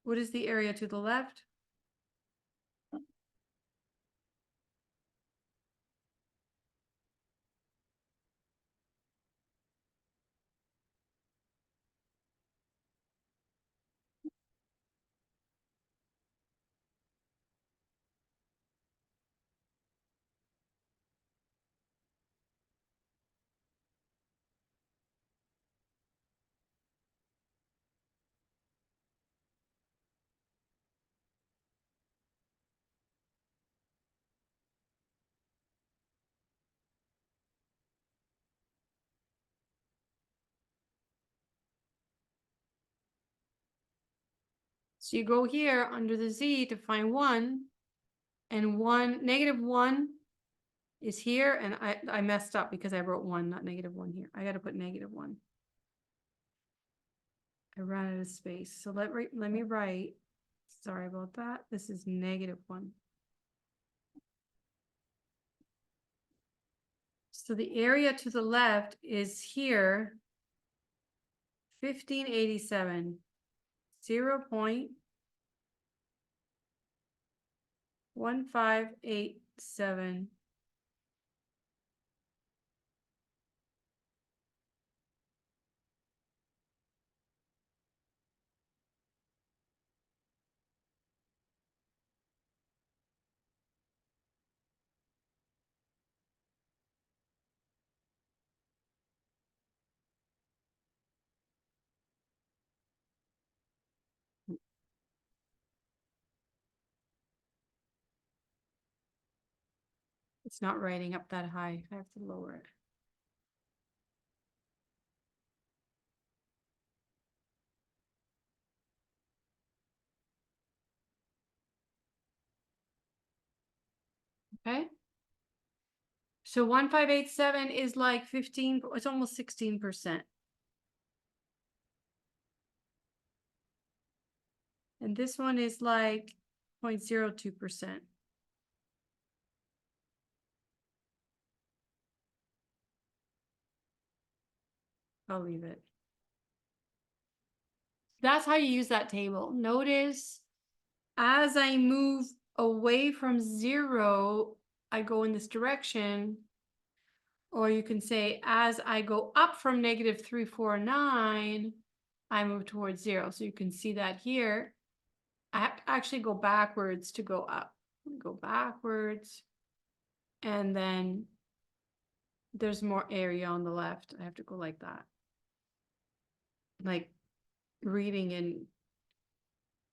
What is the area to the left? So you go here under the Z to find 1, and negative 1 is here, and I messed up because I wrote 1, not negative 1 here. I got to put negative 1. I ran out of space. So let me write. Sorry about that. This is negative 1. So the area to the left is here, 1587, 0.1587. It's not writing up that high. I have to lower it. Okay. So 1587 is like 15, it's almost 16%. And this one is like 0.02%. I'll leave it. That's how you use that table. Notice as I move away from 0, I go in this direction. Or you can say, as I go up from negative 349, I move towards 0. So you can see that here. I have to actually go backwards to go up. Go backwards. And then there's more area on the left. I have to go like that. Like reading in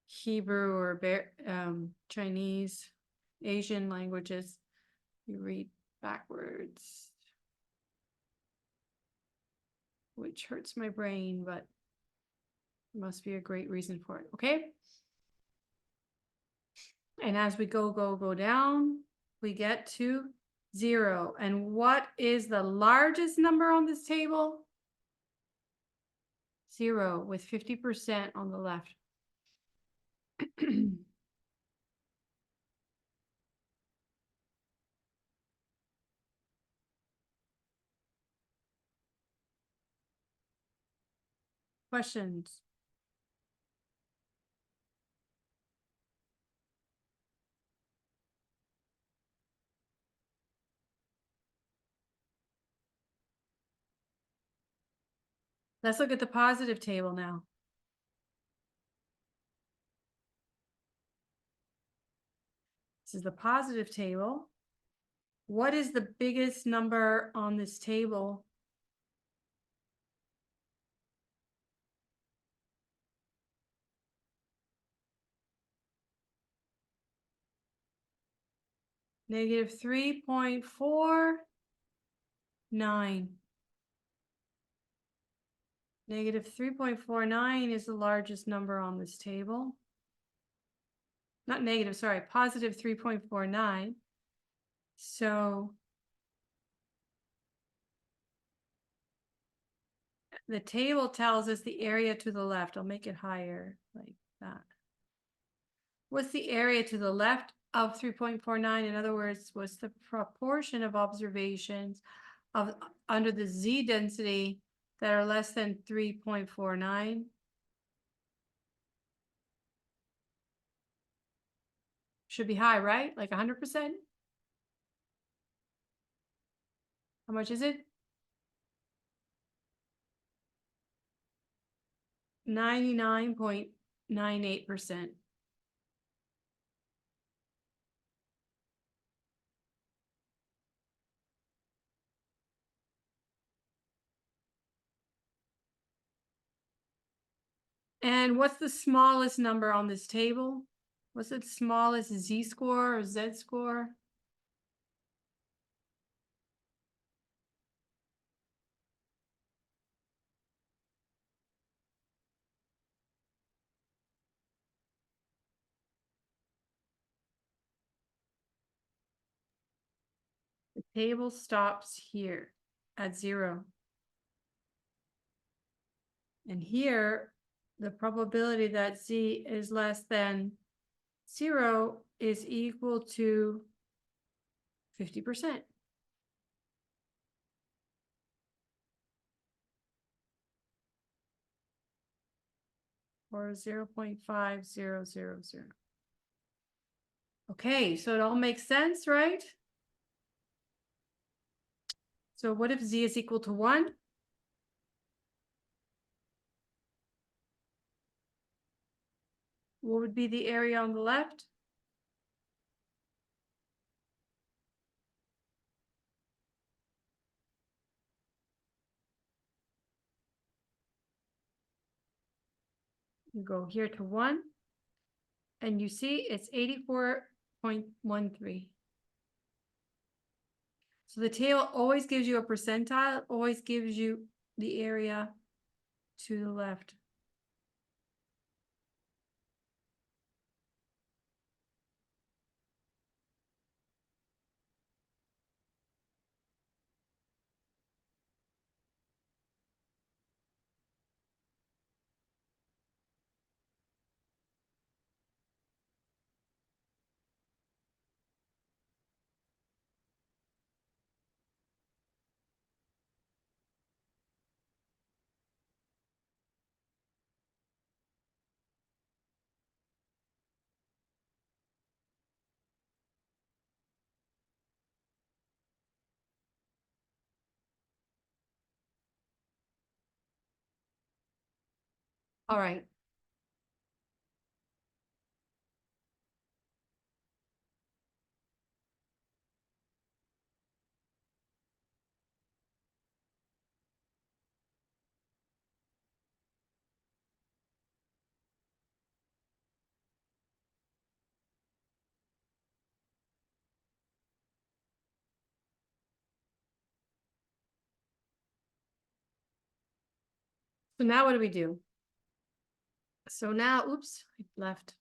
Hebrew or Chinese, Asian languages, you read backwards, which hurts my brain, but must be a great reason for it. Okay. And as we go down, we get to 0. And what is the largest number on this table? 0 with 50% on the left. Questions? Let's look at the positive table now. This is the positive table. What is the biggest number on this table? Negative 3.49. Negative 3.49 is the largest number on this table. Not negative, sorry, positive 3.49. So the table tells us the area to the left. I'll make it higher like that. What's the area to the left of 3.49? In other words, what's the proportion of observations of under the Z density that are less than 3.49? Should be high, right? Like 100%? How much is it? 99.98%. And what's the smallest number on this table? What's the smallest Z score or Z score? The table stops here at 0. And here, the probability that Z is less than 0 is equal to 50%. Or 0.5000. Okay, so it all makes sense, right? So what if Z is equal to 1? What would be the area on the left? You go here to 1, and you see it's 84.13. So the table always gives you a percentile, always gives you the area to the left. All right. So now what do we do? So now, oops, I left.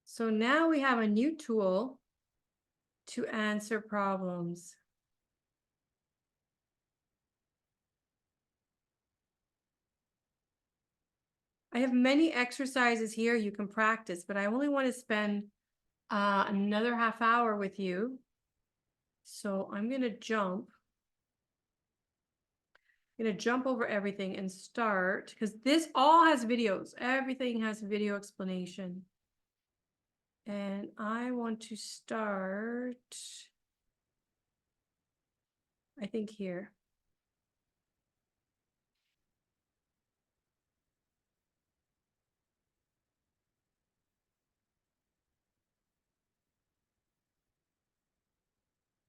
So now we have a new tool to answer problems. I have many exercises here you can practice, but I only want to spend another half hour with you. So I'm going to jump. I'm going to jump over everything and start, because this all has videos. Everything has video explanation. And I want to start, I think here.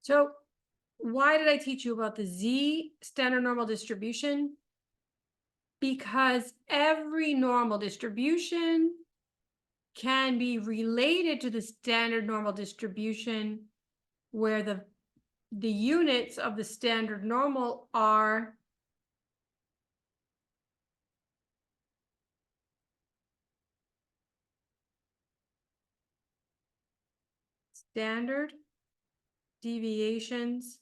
So why did I teach you about the Z standard normal distribution? Because every normal distribution can be related to the standard normal distribution where the units of the standard normal are standard deviations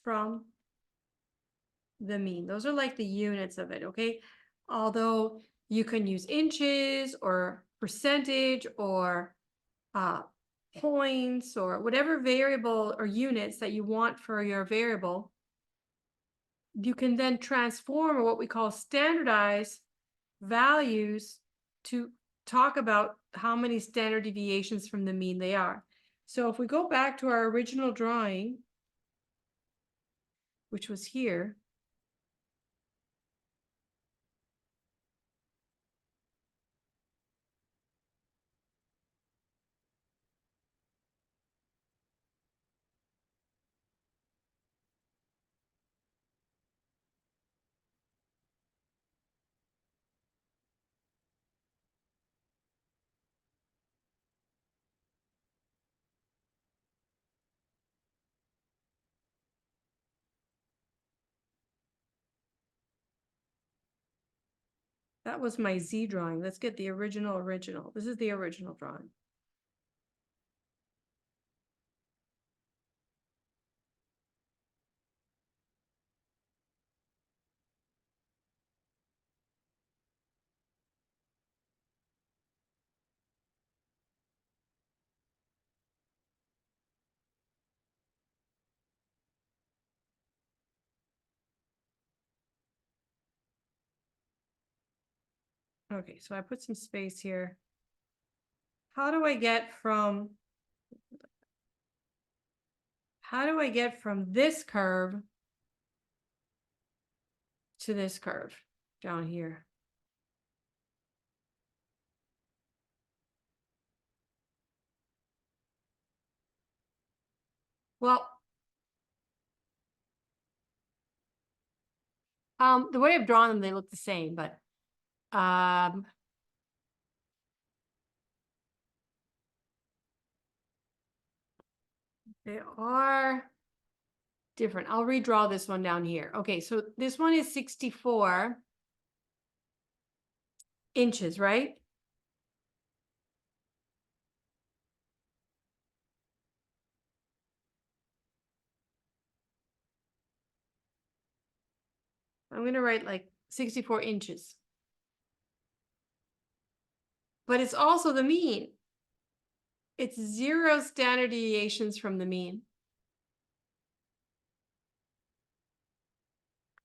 from the mean. Those are like the units of it, okay? Although you can use inches or percentage or points or whatever variable or units that you want for your variable, you can then transform what we call standardized values to talk about how many standard deviations from the mean they are. So if we go back to our original drawing, which was here, that was my Z drawing. Let's get the original. This is the original drawing. Okay, so I put some space here. How do I get from this curve to this curve down here? Well, the way I've drawn them, they look the same, but they are different. I'll redraw this one down here. Okay, so this one is 64 inches, right? I'm gonna write like 64 inches. But it's also the mean. It's 0 standard deviations from the mean.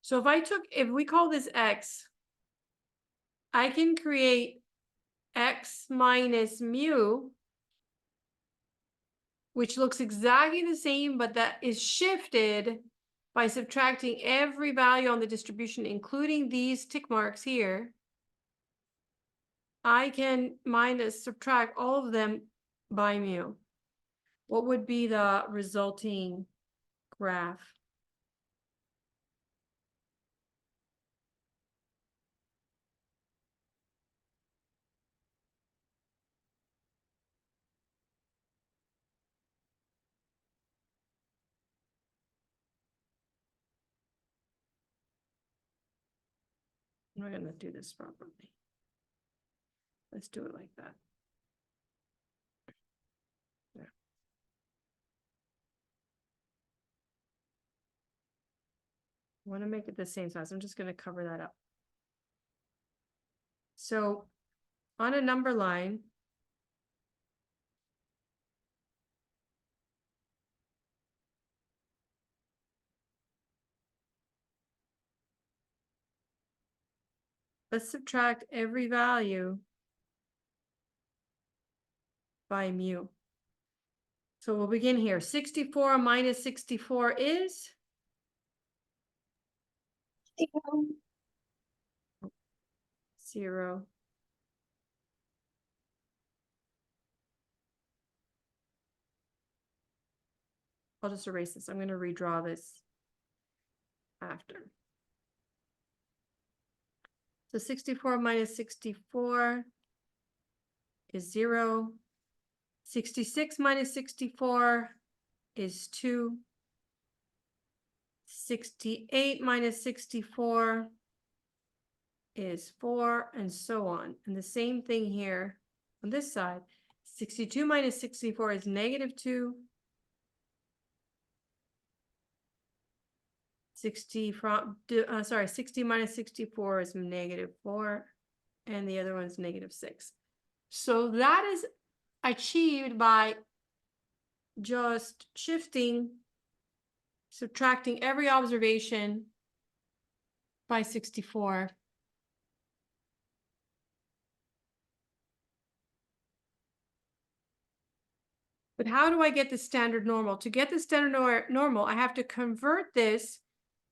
So if we call this X, I can create X minus mu, which looks exactly the same, but that is shifted by subtracting every value on the distribution, including these tick marks here. I can subtract all of them by mu. What would be the resulting graph? I'm not gonna do this properly. Let's do it like that. There. I want to make it the same size. I'm just going to cover that up. So on a number line, let's subtract every value by mu. So we'll begin here. 64 minus 64 is 0. I'll just erase this. I'm going to redraw this after. So 64 minus 64 is 0. 66 minus 64 is 2. 68 minus 64 is 4, and so on. And the same thing here on this side. 62 minus 64 is -2. 60 minus 64 is -4, and the other one's -6. So that is achieved by just subtracting every observation by 64. But how do I get the standard normal? To get the standard normal, I have to convert this.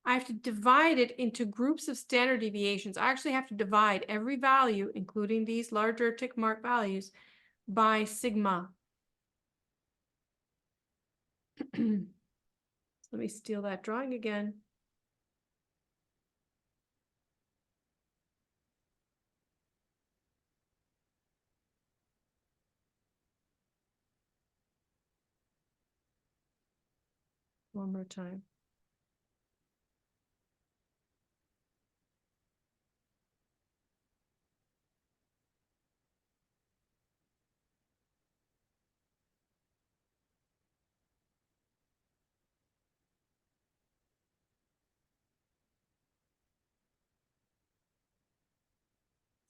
I have to divide it into groups of standard deviations. I actually have to divide every value, including these larger tick mark values, by sigma. Let me steal that drawing again. One more time.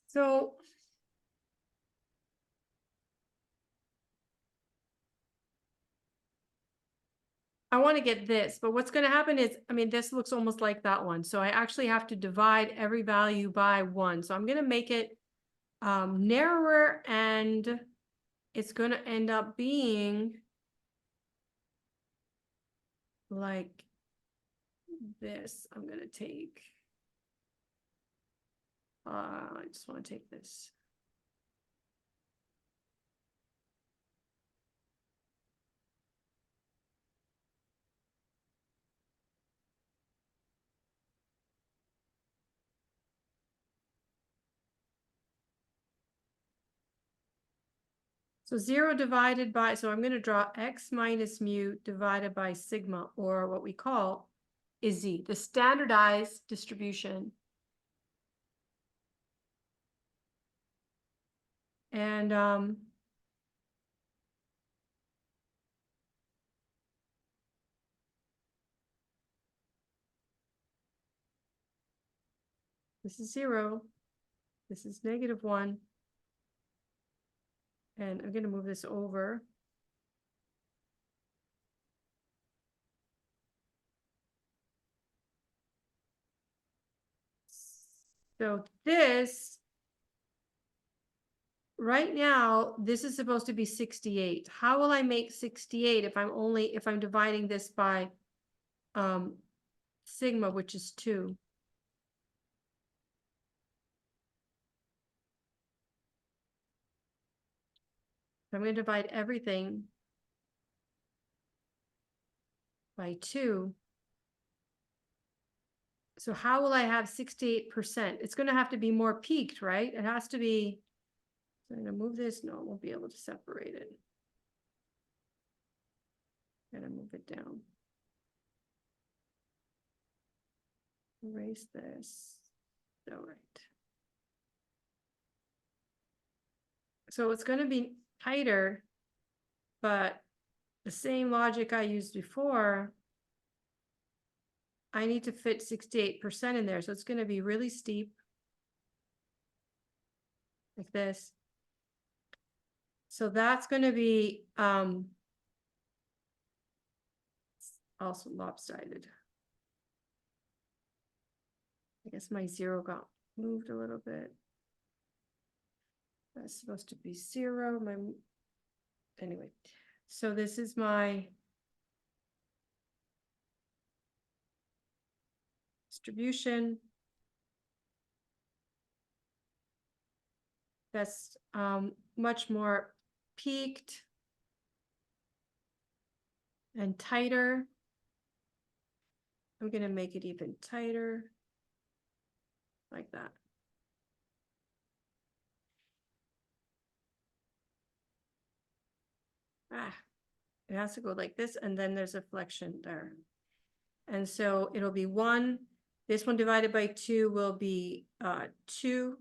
So I want to get this, but what's going to happen is, I mean, this looks almost like that one. So I actually have to divide every value by 1. So I'm going to make it narrower, and it's going to end up being like this. I'm going to take, I just want to take this. So 0 divided by, so I'm going to draw x minus mu divided by sigma, or what we call is z, the standardized distribution. And this is 0. This is -1. And I'm going to move this over. So this, right now, this is supposed to be 68. How will I make 68 if I'm dividing this by sigma, which is 2? I'm going to divide everything by 2. So how will I have 68%? It's going to have to be more peaked, right? It has to be. So I'm going to move this. No, I won't be able to separate it. I'm going to move it down. Erase this. All right. So it's going to be tighter, but the same logic I used before, I need to fit 68% in there. So it's going to be really steep, like this. So that's going to be also lopsided. I guess my 0 got moved a little bit. That's supposed to be 0. Anyway, so this is my distribution. That's much more peaked. and tighter. I'm gonna make it even tighter, like that. It has to go like this, and then there's a flexion there. And so it'll be 1, this one divided by 2 will be 2,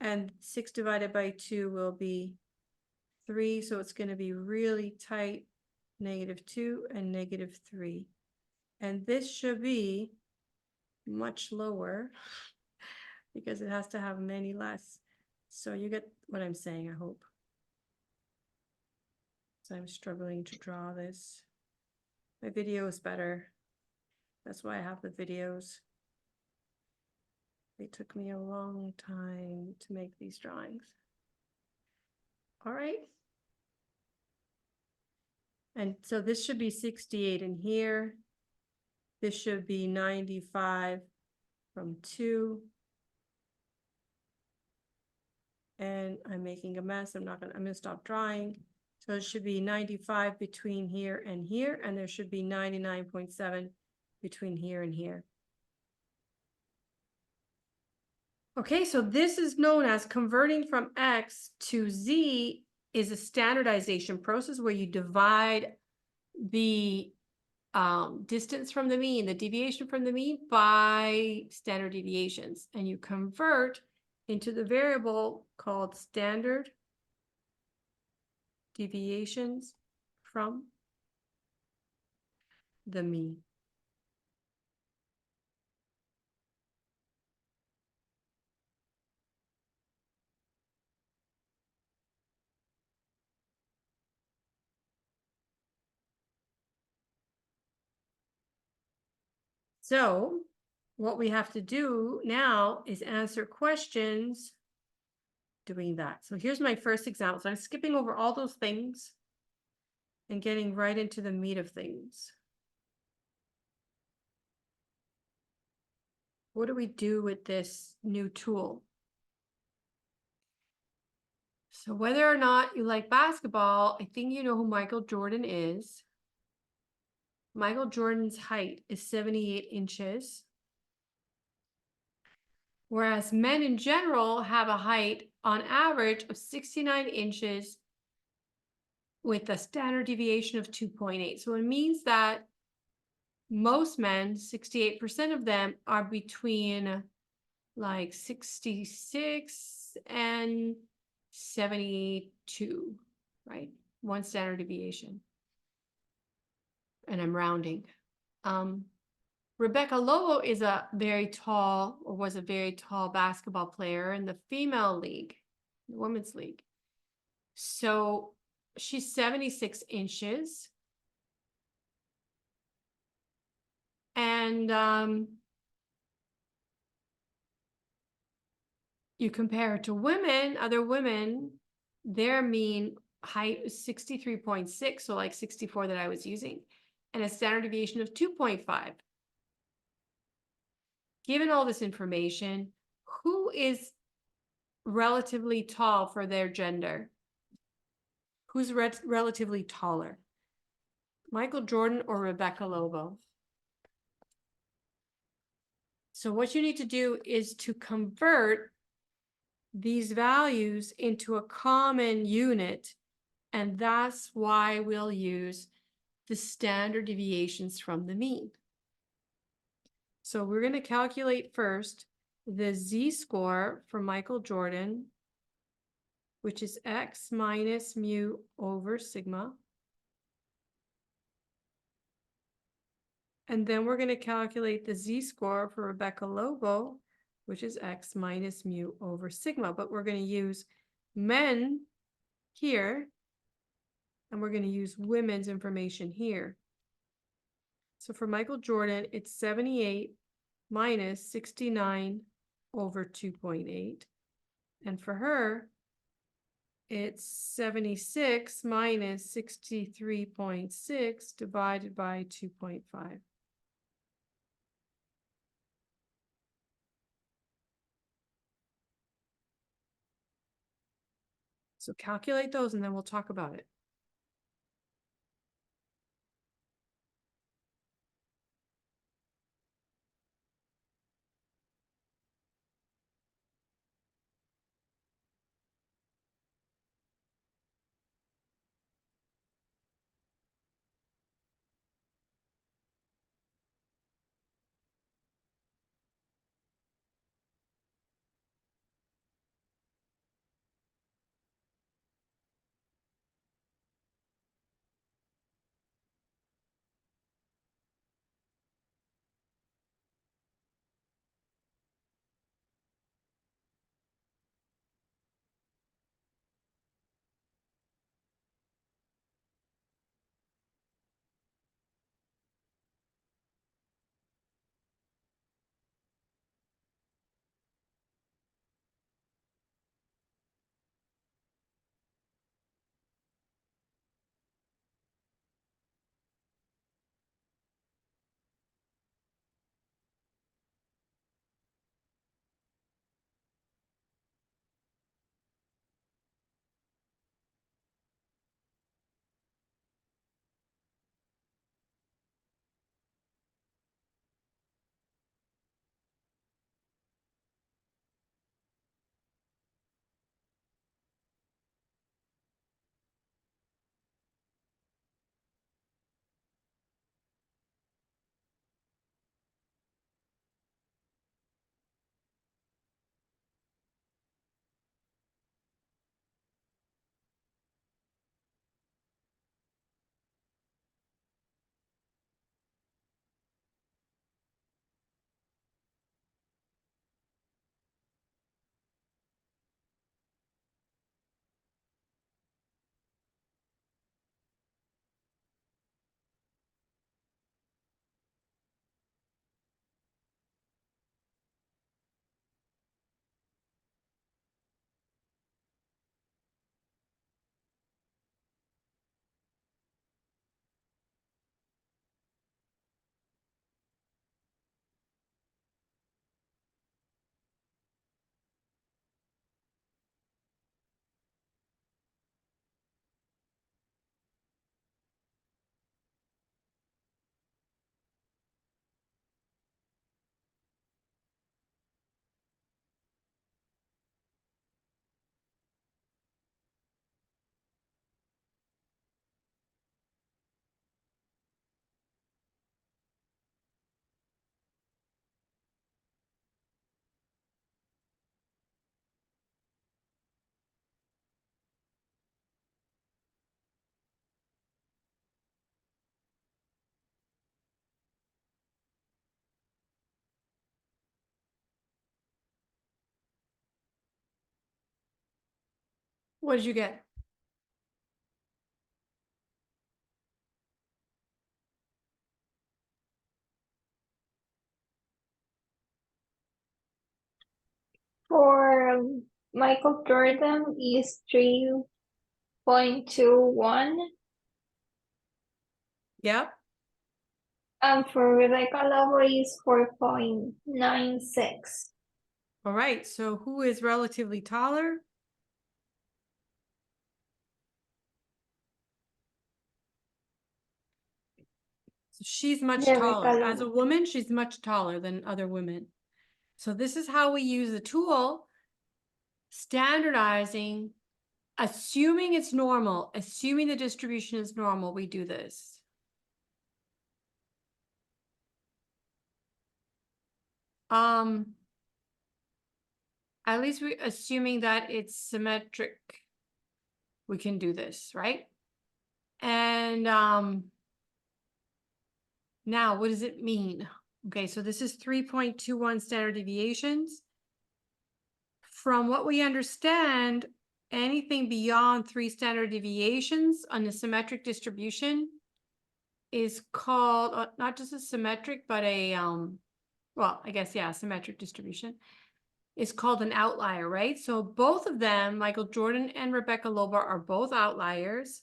and 6 divided by 2 will be 3, so it's gonna be really tight, -2 and -3. And this should be much lower because it has to have many less. So you get what I'm saying, I hope. So I'm struggling to draw this. My video is better. That's why I have the videos. They took me a long time to make these drawings. All right. And so this should be 68 in here. This should be 95 from 2. And I'm making a mess. I'm gonna stop drawing. So it should be 95 between here, and there should be 99.7 between here and here. Okay, so this is known as converting from X to Z is a standardization process where you divide the distance from the mean, the deviation from the mean by standard deviations, and you convert into the variable called standard deviations from the mean. So what we have to do now is answer questions doing that. So here's my first example. So I'm skipping over all those things and getting right into the meat of things. What do we do with this new tool? So whether or not you like basketball, I think you know who Michael Jordan is. Michael Jordan's height is 78 inches. Whereas men in general have a height on average of 69 inches with a standard deviation of 2.8. So it means that most men, 68% of them, are between like 66 and 72, right? One standard deviation. And I'm rounding. Rebecca Lobo is a very tall, or was a very tall basketball player in the female league, the women's league. So she's 76 inches. And you compare it to women, other women, their mean height is 63.6, so like 64 that I was using, and a standard deviation of 2.5. Given all this information, who is relatively tall for their gender? Who's relatively taller? Michael Jordan or Rebecca Lobo? So what you need to do is to convert these values into a common unit, and that's why we'll use the standard deviations from the mean. So we're going to calculate first the z-score for Michael Jordan, which is x minus mu over sigma. And then we're going to calculate the z-score for Rebecca Lobo, which is x minus mu over sigma. But we're going to use men here, and we're going to use women's information here. So for Michael Jordan, it's 78 minus 69 over 2.8. And for her, it's 76 minus 63.6 divided by 2.5. So calculate those and then we'll talk about it. What did you get? For Michael Jordan is 3.21. Yep. For Rebecca Lover is 4.96. All right. So who is relatively taller? So she's much Rebecca taller. As a Lover. woman, she's much taller than other women. So this is how we use the tool, standardizing, assuming it's normal, assuming the distribution is normal, we do this. At least we assuming that it's symmetric, we can do this, right? And now what does it mean? Okay, so this is 3.21 standard deviations. From what we understand, anything beyond 3 standard deviations on a symmetric distribution is called not just a symmetric, but a well, I guess, yeah, symmetric distribution is called an outlier, right? So both of them, Michael Jordan and Rebecca Lobar, are both outliers.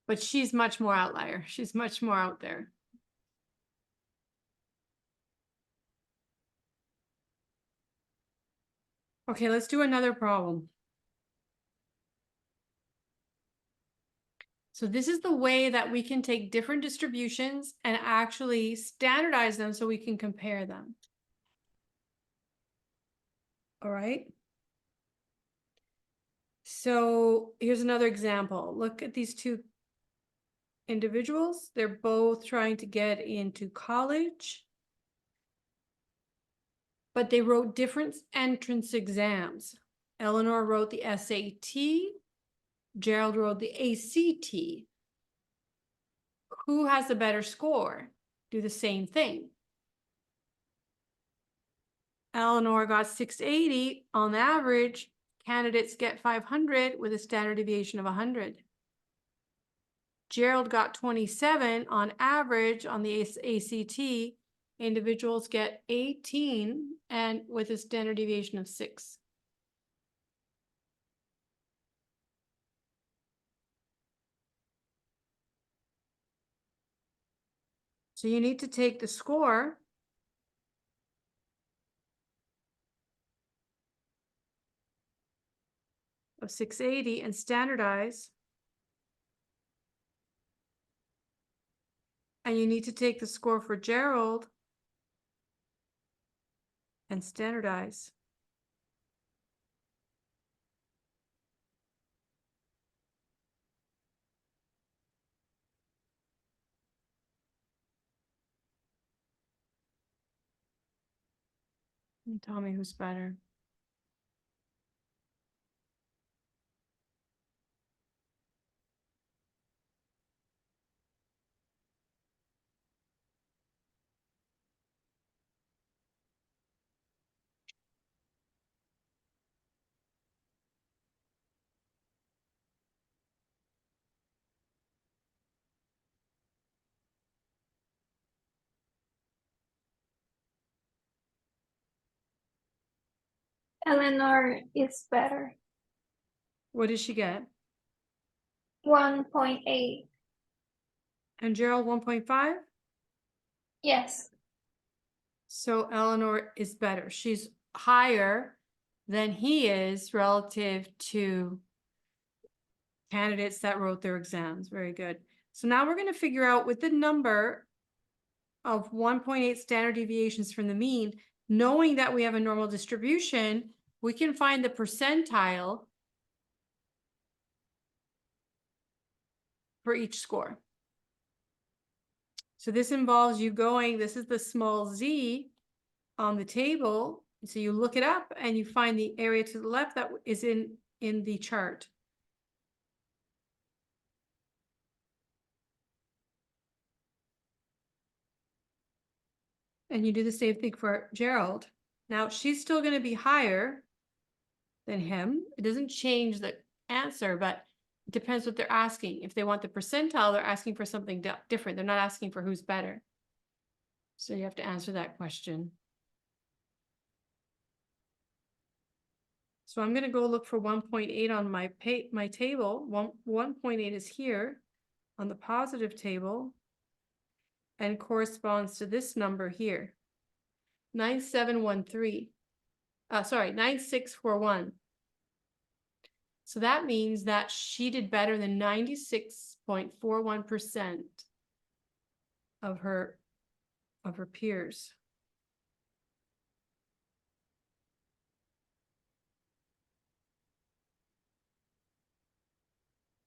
But she's much more outlier. She's much more out there. Okay, let's do another problem. So this is the way that we can take different distributions and actually standardize them so we can compare them. All right. So here's another example. Look at these two individuals. They're both trying to get into college, but they wrote different entrance exams. Eleanor wrote the SAT. Gerald wrote the ACT. Who has a better score? Do the same thing. Eleanor got 680 on average. Candidates get 500 with a standard deviation of 100. Gerald got 27 on average on the ACT. Individuals get 18 and with a standard deviation of 6. So you need to take the score of 680 and standardize. And you need to take the score for Gerald and standardize. And tell me who's better. Eleanor is better. What did she get? 1.8. And Gerald 1.5? Yes. So Eleanor is better. She's higher than he is relative to candidates that wrote their exams. Very good. So now we're going to figure out with the number of 1.8 standard deviations from the mean, knowing that we have a normal distribution, we can find the percentile for each score. So this involves you going, this is the small z on the table. So you look it up and you find the area to the left that is in the chart. And you do the same thing for Gerald. Now, she's still going to be higher than him. It doesn't change the answer, but it depends what they're asking. If they want the percentile, they're asking for something different. They're not asking for who's better. So you have to answer that question. So I'm going to go look for 1.8 on my table. 1.8 is here on the positive table and corresponds to this number here. 9713. 9641. So that means that she did better than 96.41% of her peers.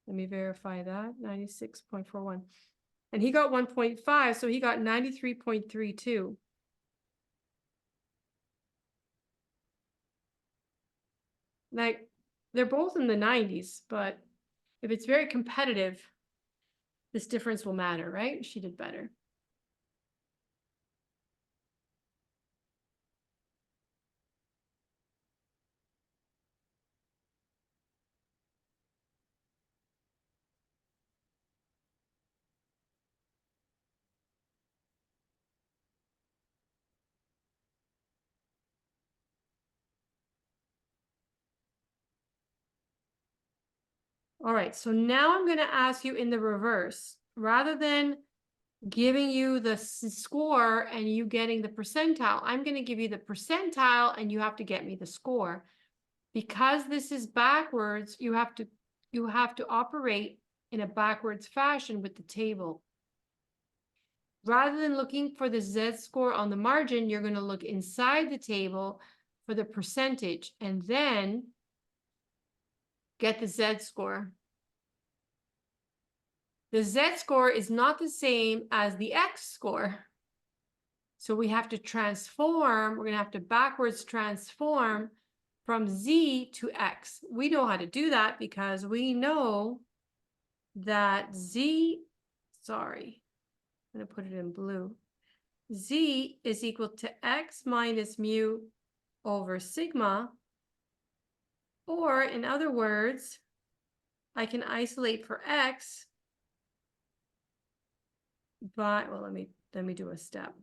Let me verify that. 96.41. And he got 1.5, so he got 93.32. Like, they're both in the 90s, but if it's very competitive, this difference will matter, right? She did better. All right, so now I'm going to ask you in the reverse. Rather than giving you the score and you getting the percentile, I'm going to give you the percentile and you have to get me the score. Because this is backwards, you have to operate in a backwards fashion with the table. Rather than looking for the z-score on the margin, you're going to look inside the table for the percentage and then get the z-score. The z-score is not the same as the x-score. So we have to transform, we're going to have to backwards transform from z to x. We know how to do that because we know that I'm going to put it in blue. Z is equal to x minus mu over sigma. Or in other words, I can isolate for x by, well, let me do a step.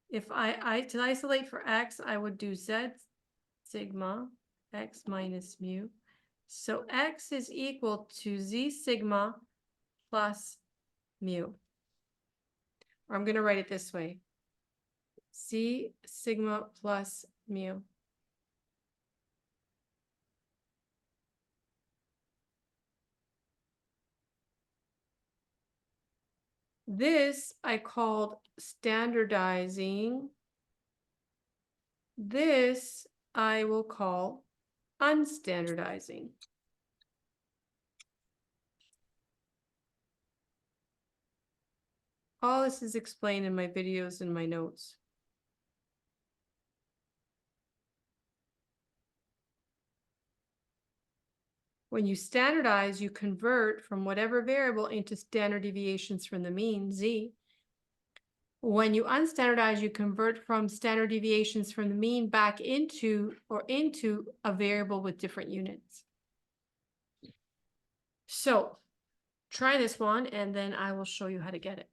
If to isolate for x, I would do z sigma x minus mu. So x is equal to z sigma plus mu. Or I'm going to write it this way. Z sigma plus mu. This I called standardizing. This I will call unstandardizing. All this is explained in my videos and my notes. When you standardize, you convert from whatever variable into standard deviations from the mean, z. When you unstandardize, you convert from standard deviations from the mean back into a variable with different units. So try this one, and then I will show you how to get it.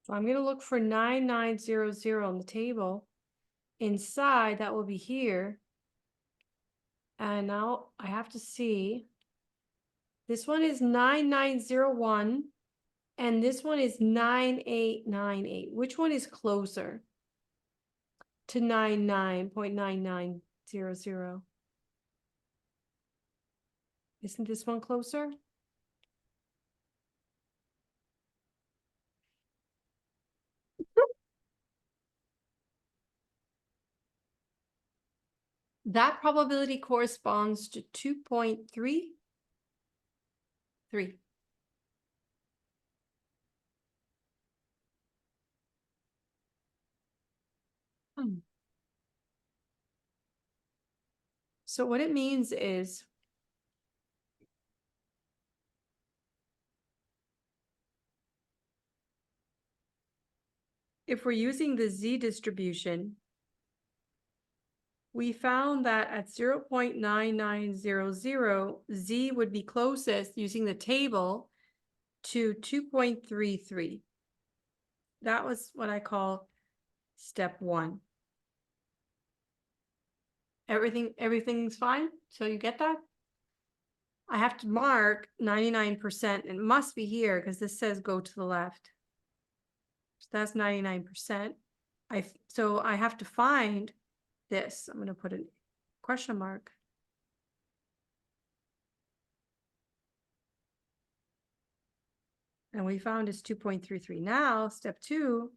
So I'm going to look for 9900 on the table. Inside, that will be here. And now I have to see. This one is 9901 and this one is 9898. Which one is closer to 99.9900? Isn't this one closer? That probability corresponds to 2.33. So what it means is if we're using the Z distribution, we found that at 0.9900, Z would be closest using the table to 2.33. That was what I call step one. Everything's fine? So you get that? I have to mark 99%. It must be here because this says go to the left. So that's 99%. So I have to find this. I'm going to put a question mark. And we found is 2.33. Now, step two,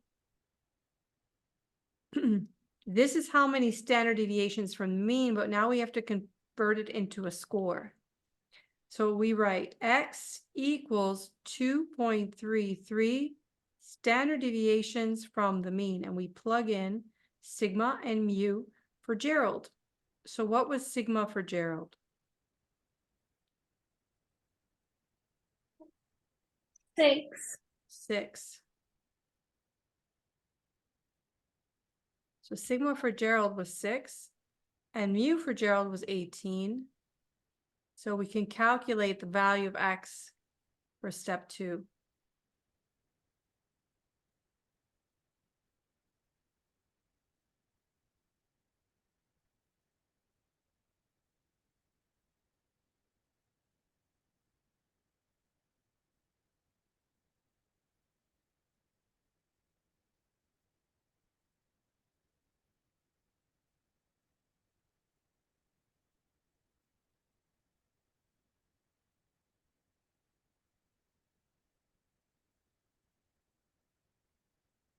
this is how many standard deviations from the mean, but now we have to convert it into a score. So we write X equals 2.33 standard deviations from the mean, and we plug in sigma and mu for Gerald. So what was sigma for Gerald? 6. 6. So sigma for Gerald was 6, and mu for Gerald was 18. So we can calculate the value of X for step 2.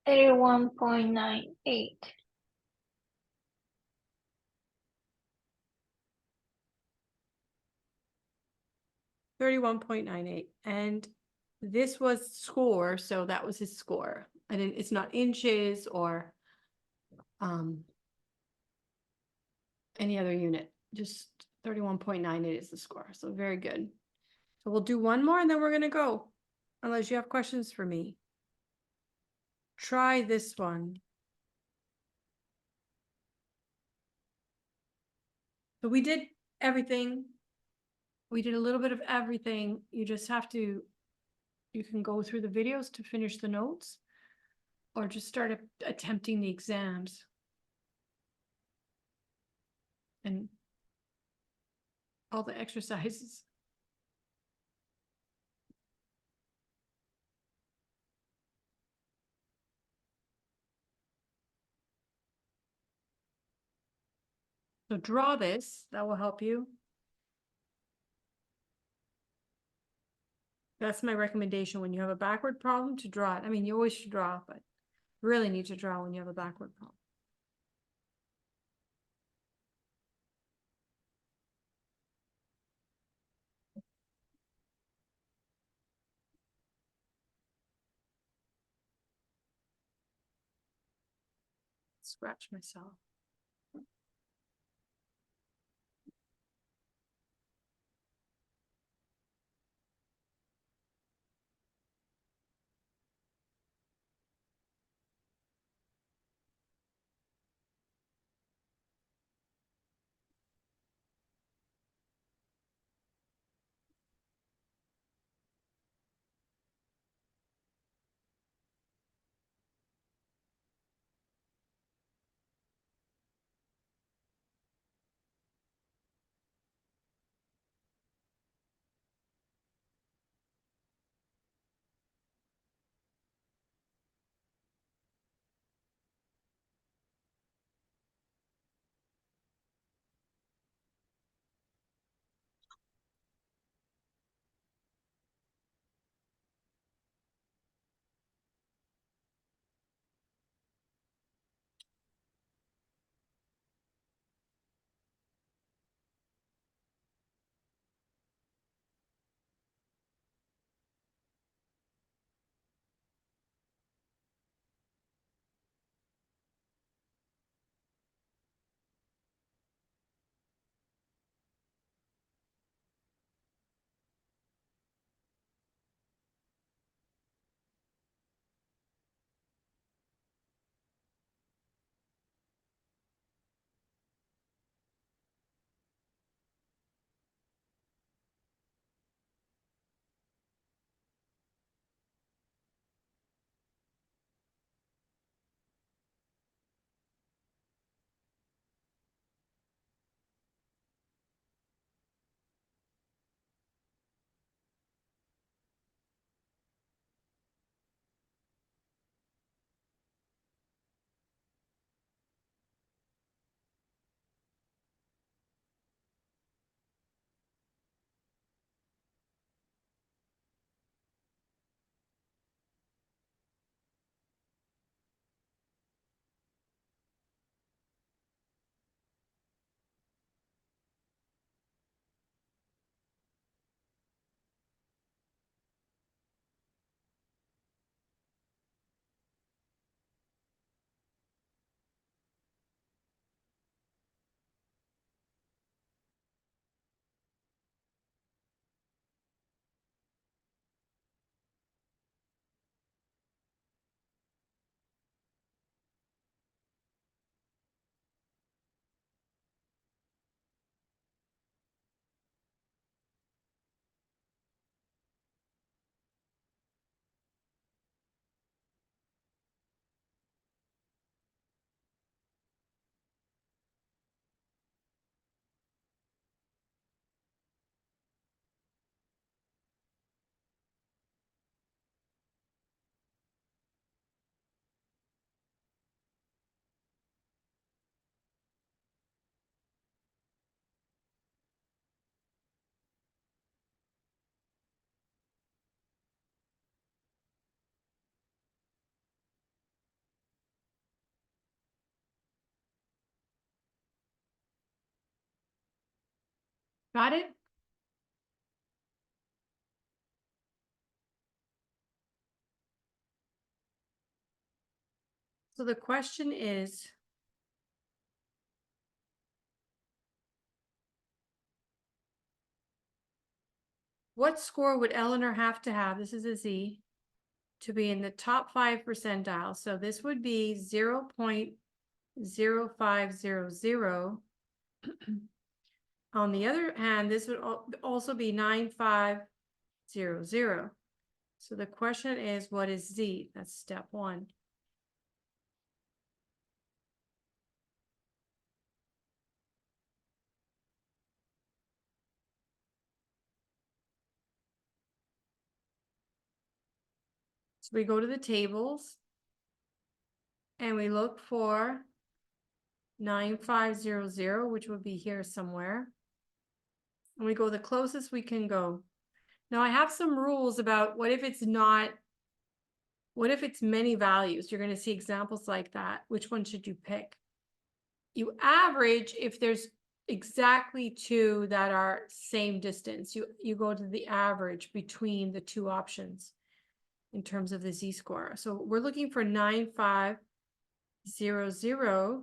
.98. 31.98. And this was score, so that was his score. And it's not inches or any other unit. Just 31.98 is the score. So very good. So we'll do one more and then we're gonna go. Unless you have questions for me. Try this one. So we did everything. We did a little bit of everything. You just have to, you can go through the videos to finish the notes or just start attempting the exams. And all the exercises. So draw this, that will help you. That's my recommendation when you have a backward problem to draw it. I mean, you always should draw, but really need to draw when you have a backward problem. Scratch myself. Got it? So the question is, what score would Eleanor have to have? This is a Z to be in the top 5 percentile. So this would be 0.0500. On the other hand, this would also be 9500. So the question is, what is Z? That's step 1. So we go to the tables and we look for 9500, which would be here somewhere. And we go the closest we can go. Now I have some rules about what if it's many values? You're going to see examples like that. Which one should you pick? You average if there's exactly 2 that are same distance. You go to the average between the 2 options in terms of the Z-score. So we're looking for 9500,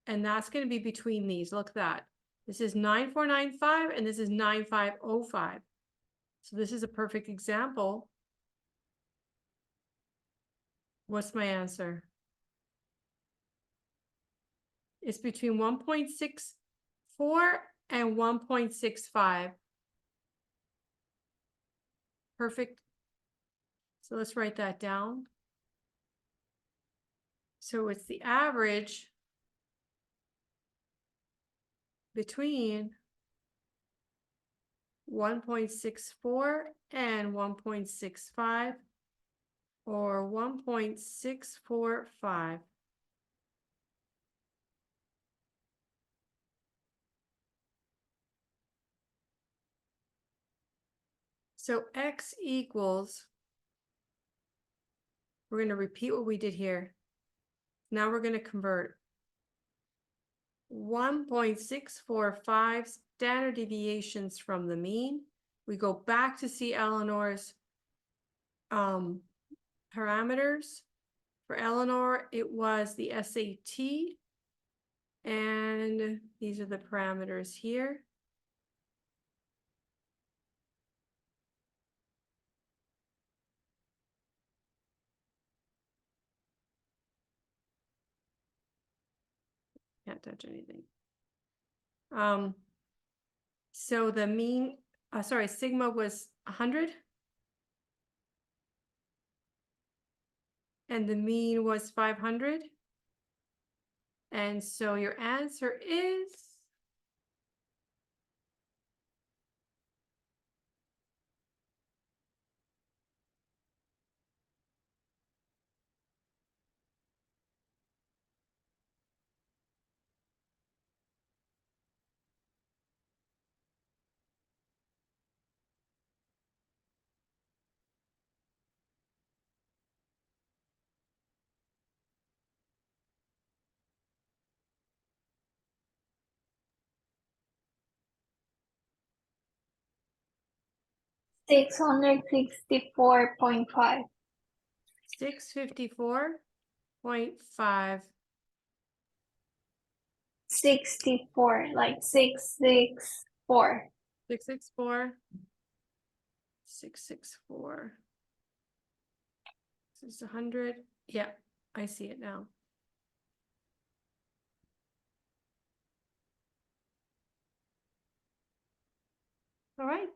and that's going to be between these. Look at that. This is 9495 and this is 9505. So this is a perfect example. What's my answer? It's between 1.64 and 1.65. Perfect. So let's write that down. So it's the average between 1.64 and 1.65, or 1.645. So X equals, we're going to repeat what we did here. Now we're going to convert 1.645 standard deviations from the mean. We go back to see Eleanor's parameters. For Eleanor, it was the SAT, and these are the parameters here. Can't touch anything. So the mean, sigma was 100. And the mean was 500. And so your answer is $664.5. 654.5. 64, like 664. 664. 664. This is 100. Yeah, I see it now. All right.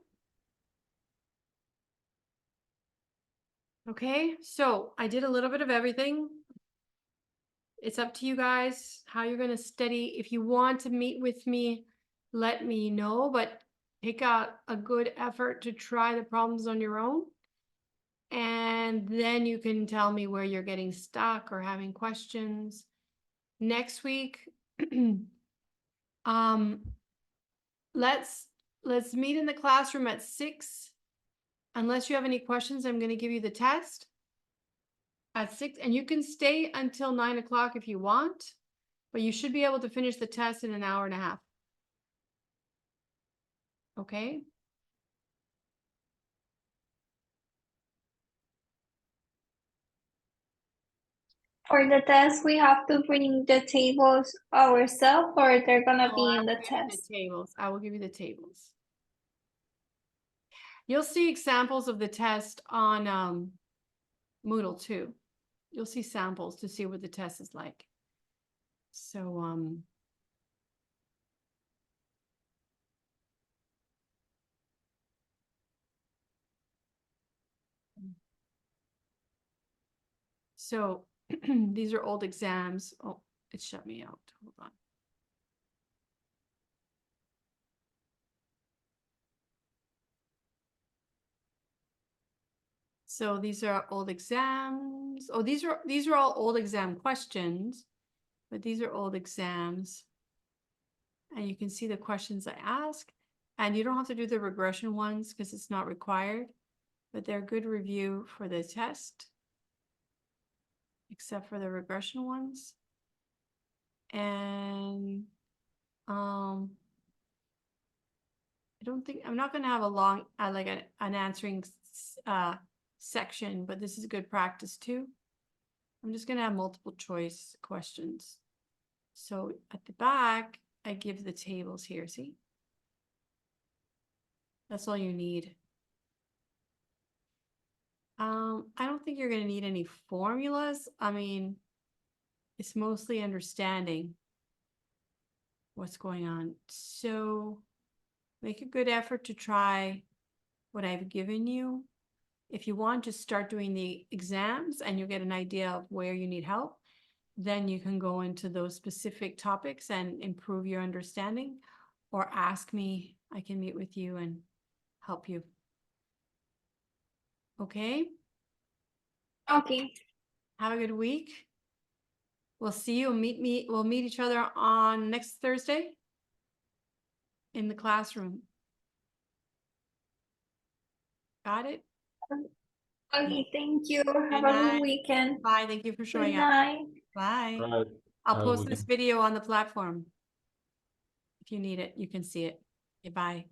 Okay, so I did a little bit of everything. It's up to you guys how you're going to study. If you want to meet with me, let me know, but pick out a good effort to try the problems on your own. And then you can tell me where you're getting stuck or having questions. Next week, let's meet in the classroom at 6. Unless you have any questions, I'm going to give you the test at 6, and you can stay until 9 o'clock if you want, but you should be able to finish the test in an hour and a half. Okay? For the test, we have to bring the tables ourselves, or they're gonna No, be I in the will give you test. the tables. I will give you the tables. You'll see examples of the test on Moodle too. You'll see samples to see what the test is like. So so these are old exams. Oh, it shut me out. Hold on. So these are old exams. Oh, these are all old exam questions, but these are old exams. And you can see the questions I ask. And you don't have to do the regression ones because it's not required, but they're good review for the test, except for the regression ones. And I don't think, I'm not going to have a long, like an answering section, but this is good practice too. I'm just going to have multiple choice questions. So at the back, I give the tables here, see? That's all you need. I don't think you're going to need any formulas. I mean, it's mostly understanding what's going on. So make a good effort to try what I've given you. If you want to start doing the exams and you get an idea of where you need help, then you can go into those specific topics and improve your understanding, or ask me. I can meet with you and help you. Okay? Okay. Have a good week. We'll see you. We'll meet each other on next Thursday in the classroom. Got it? Okay, thank you. Have Good a night. good weekend. Bye. Thank you for Good showing up. night. Bye. Right. I'll Have a post good this one. video on the platform. If you need it, you can see it. Okay, bye.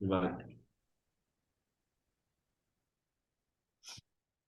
Bye.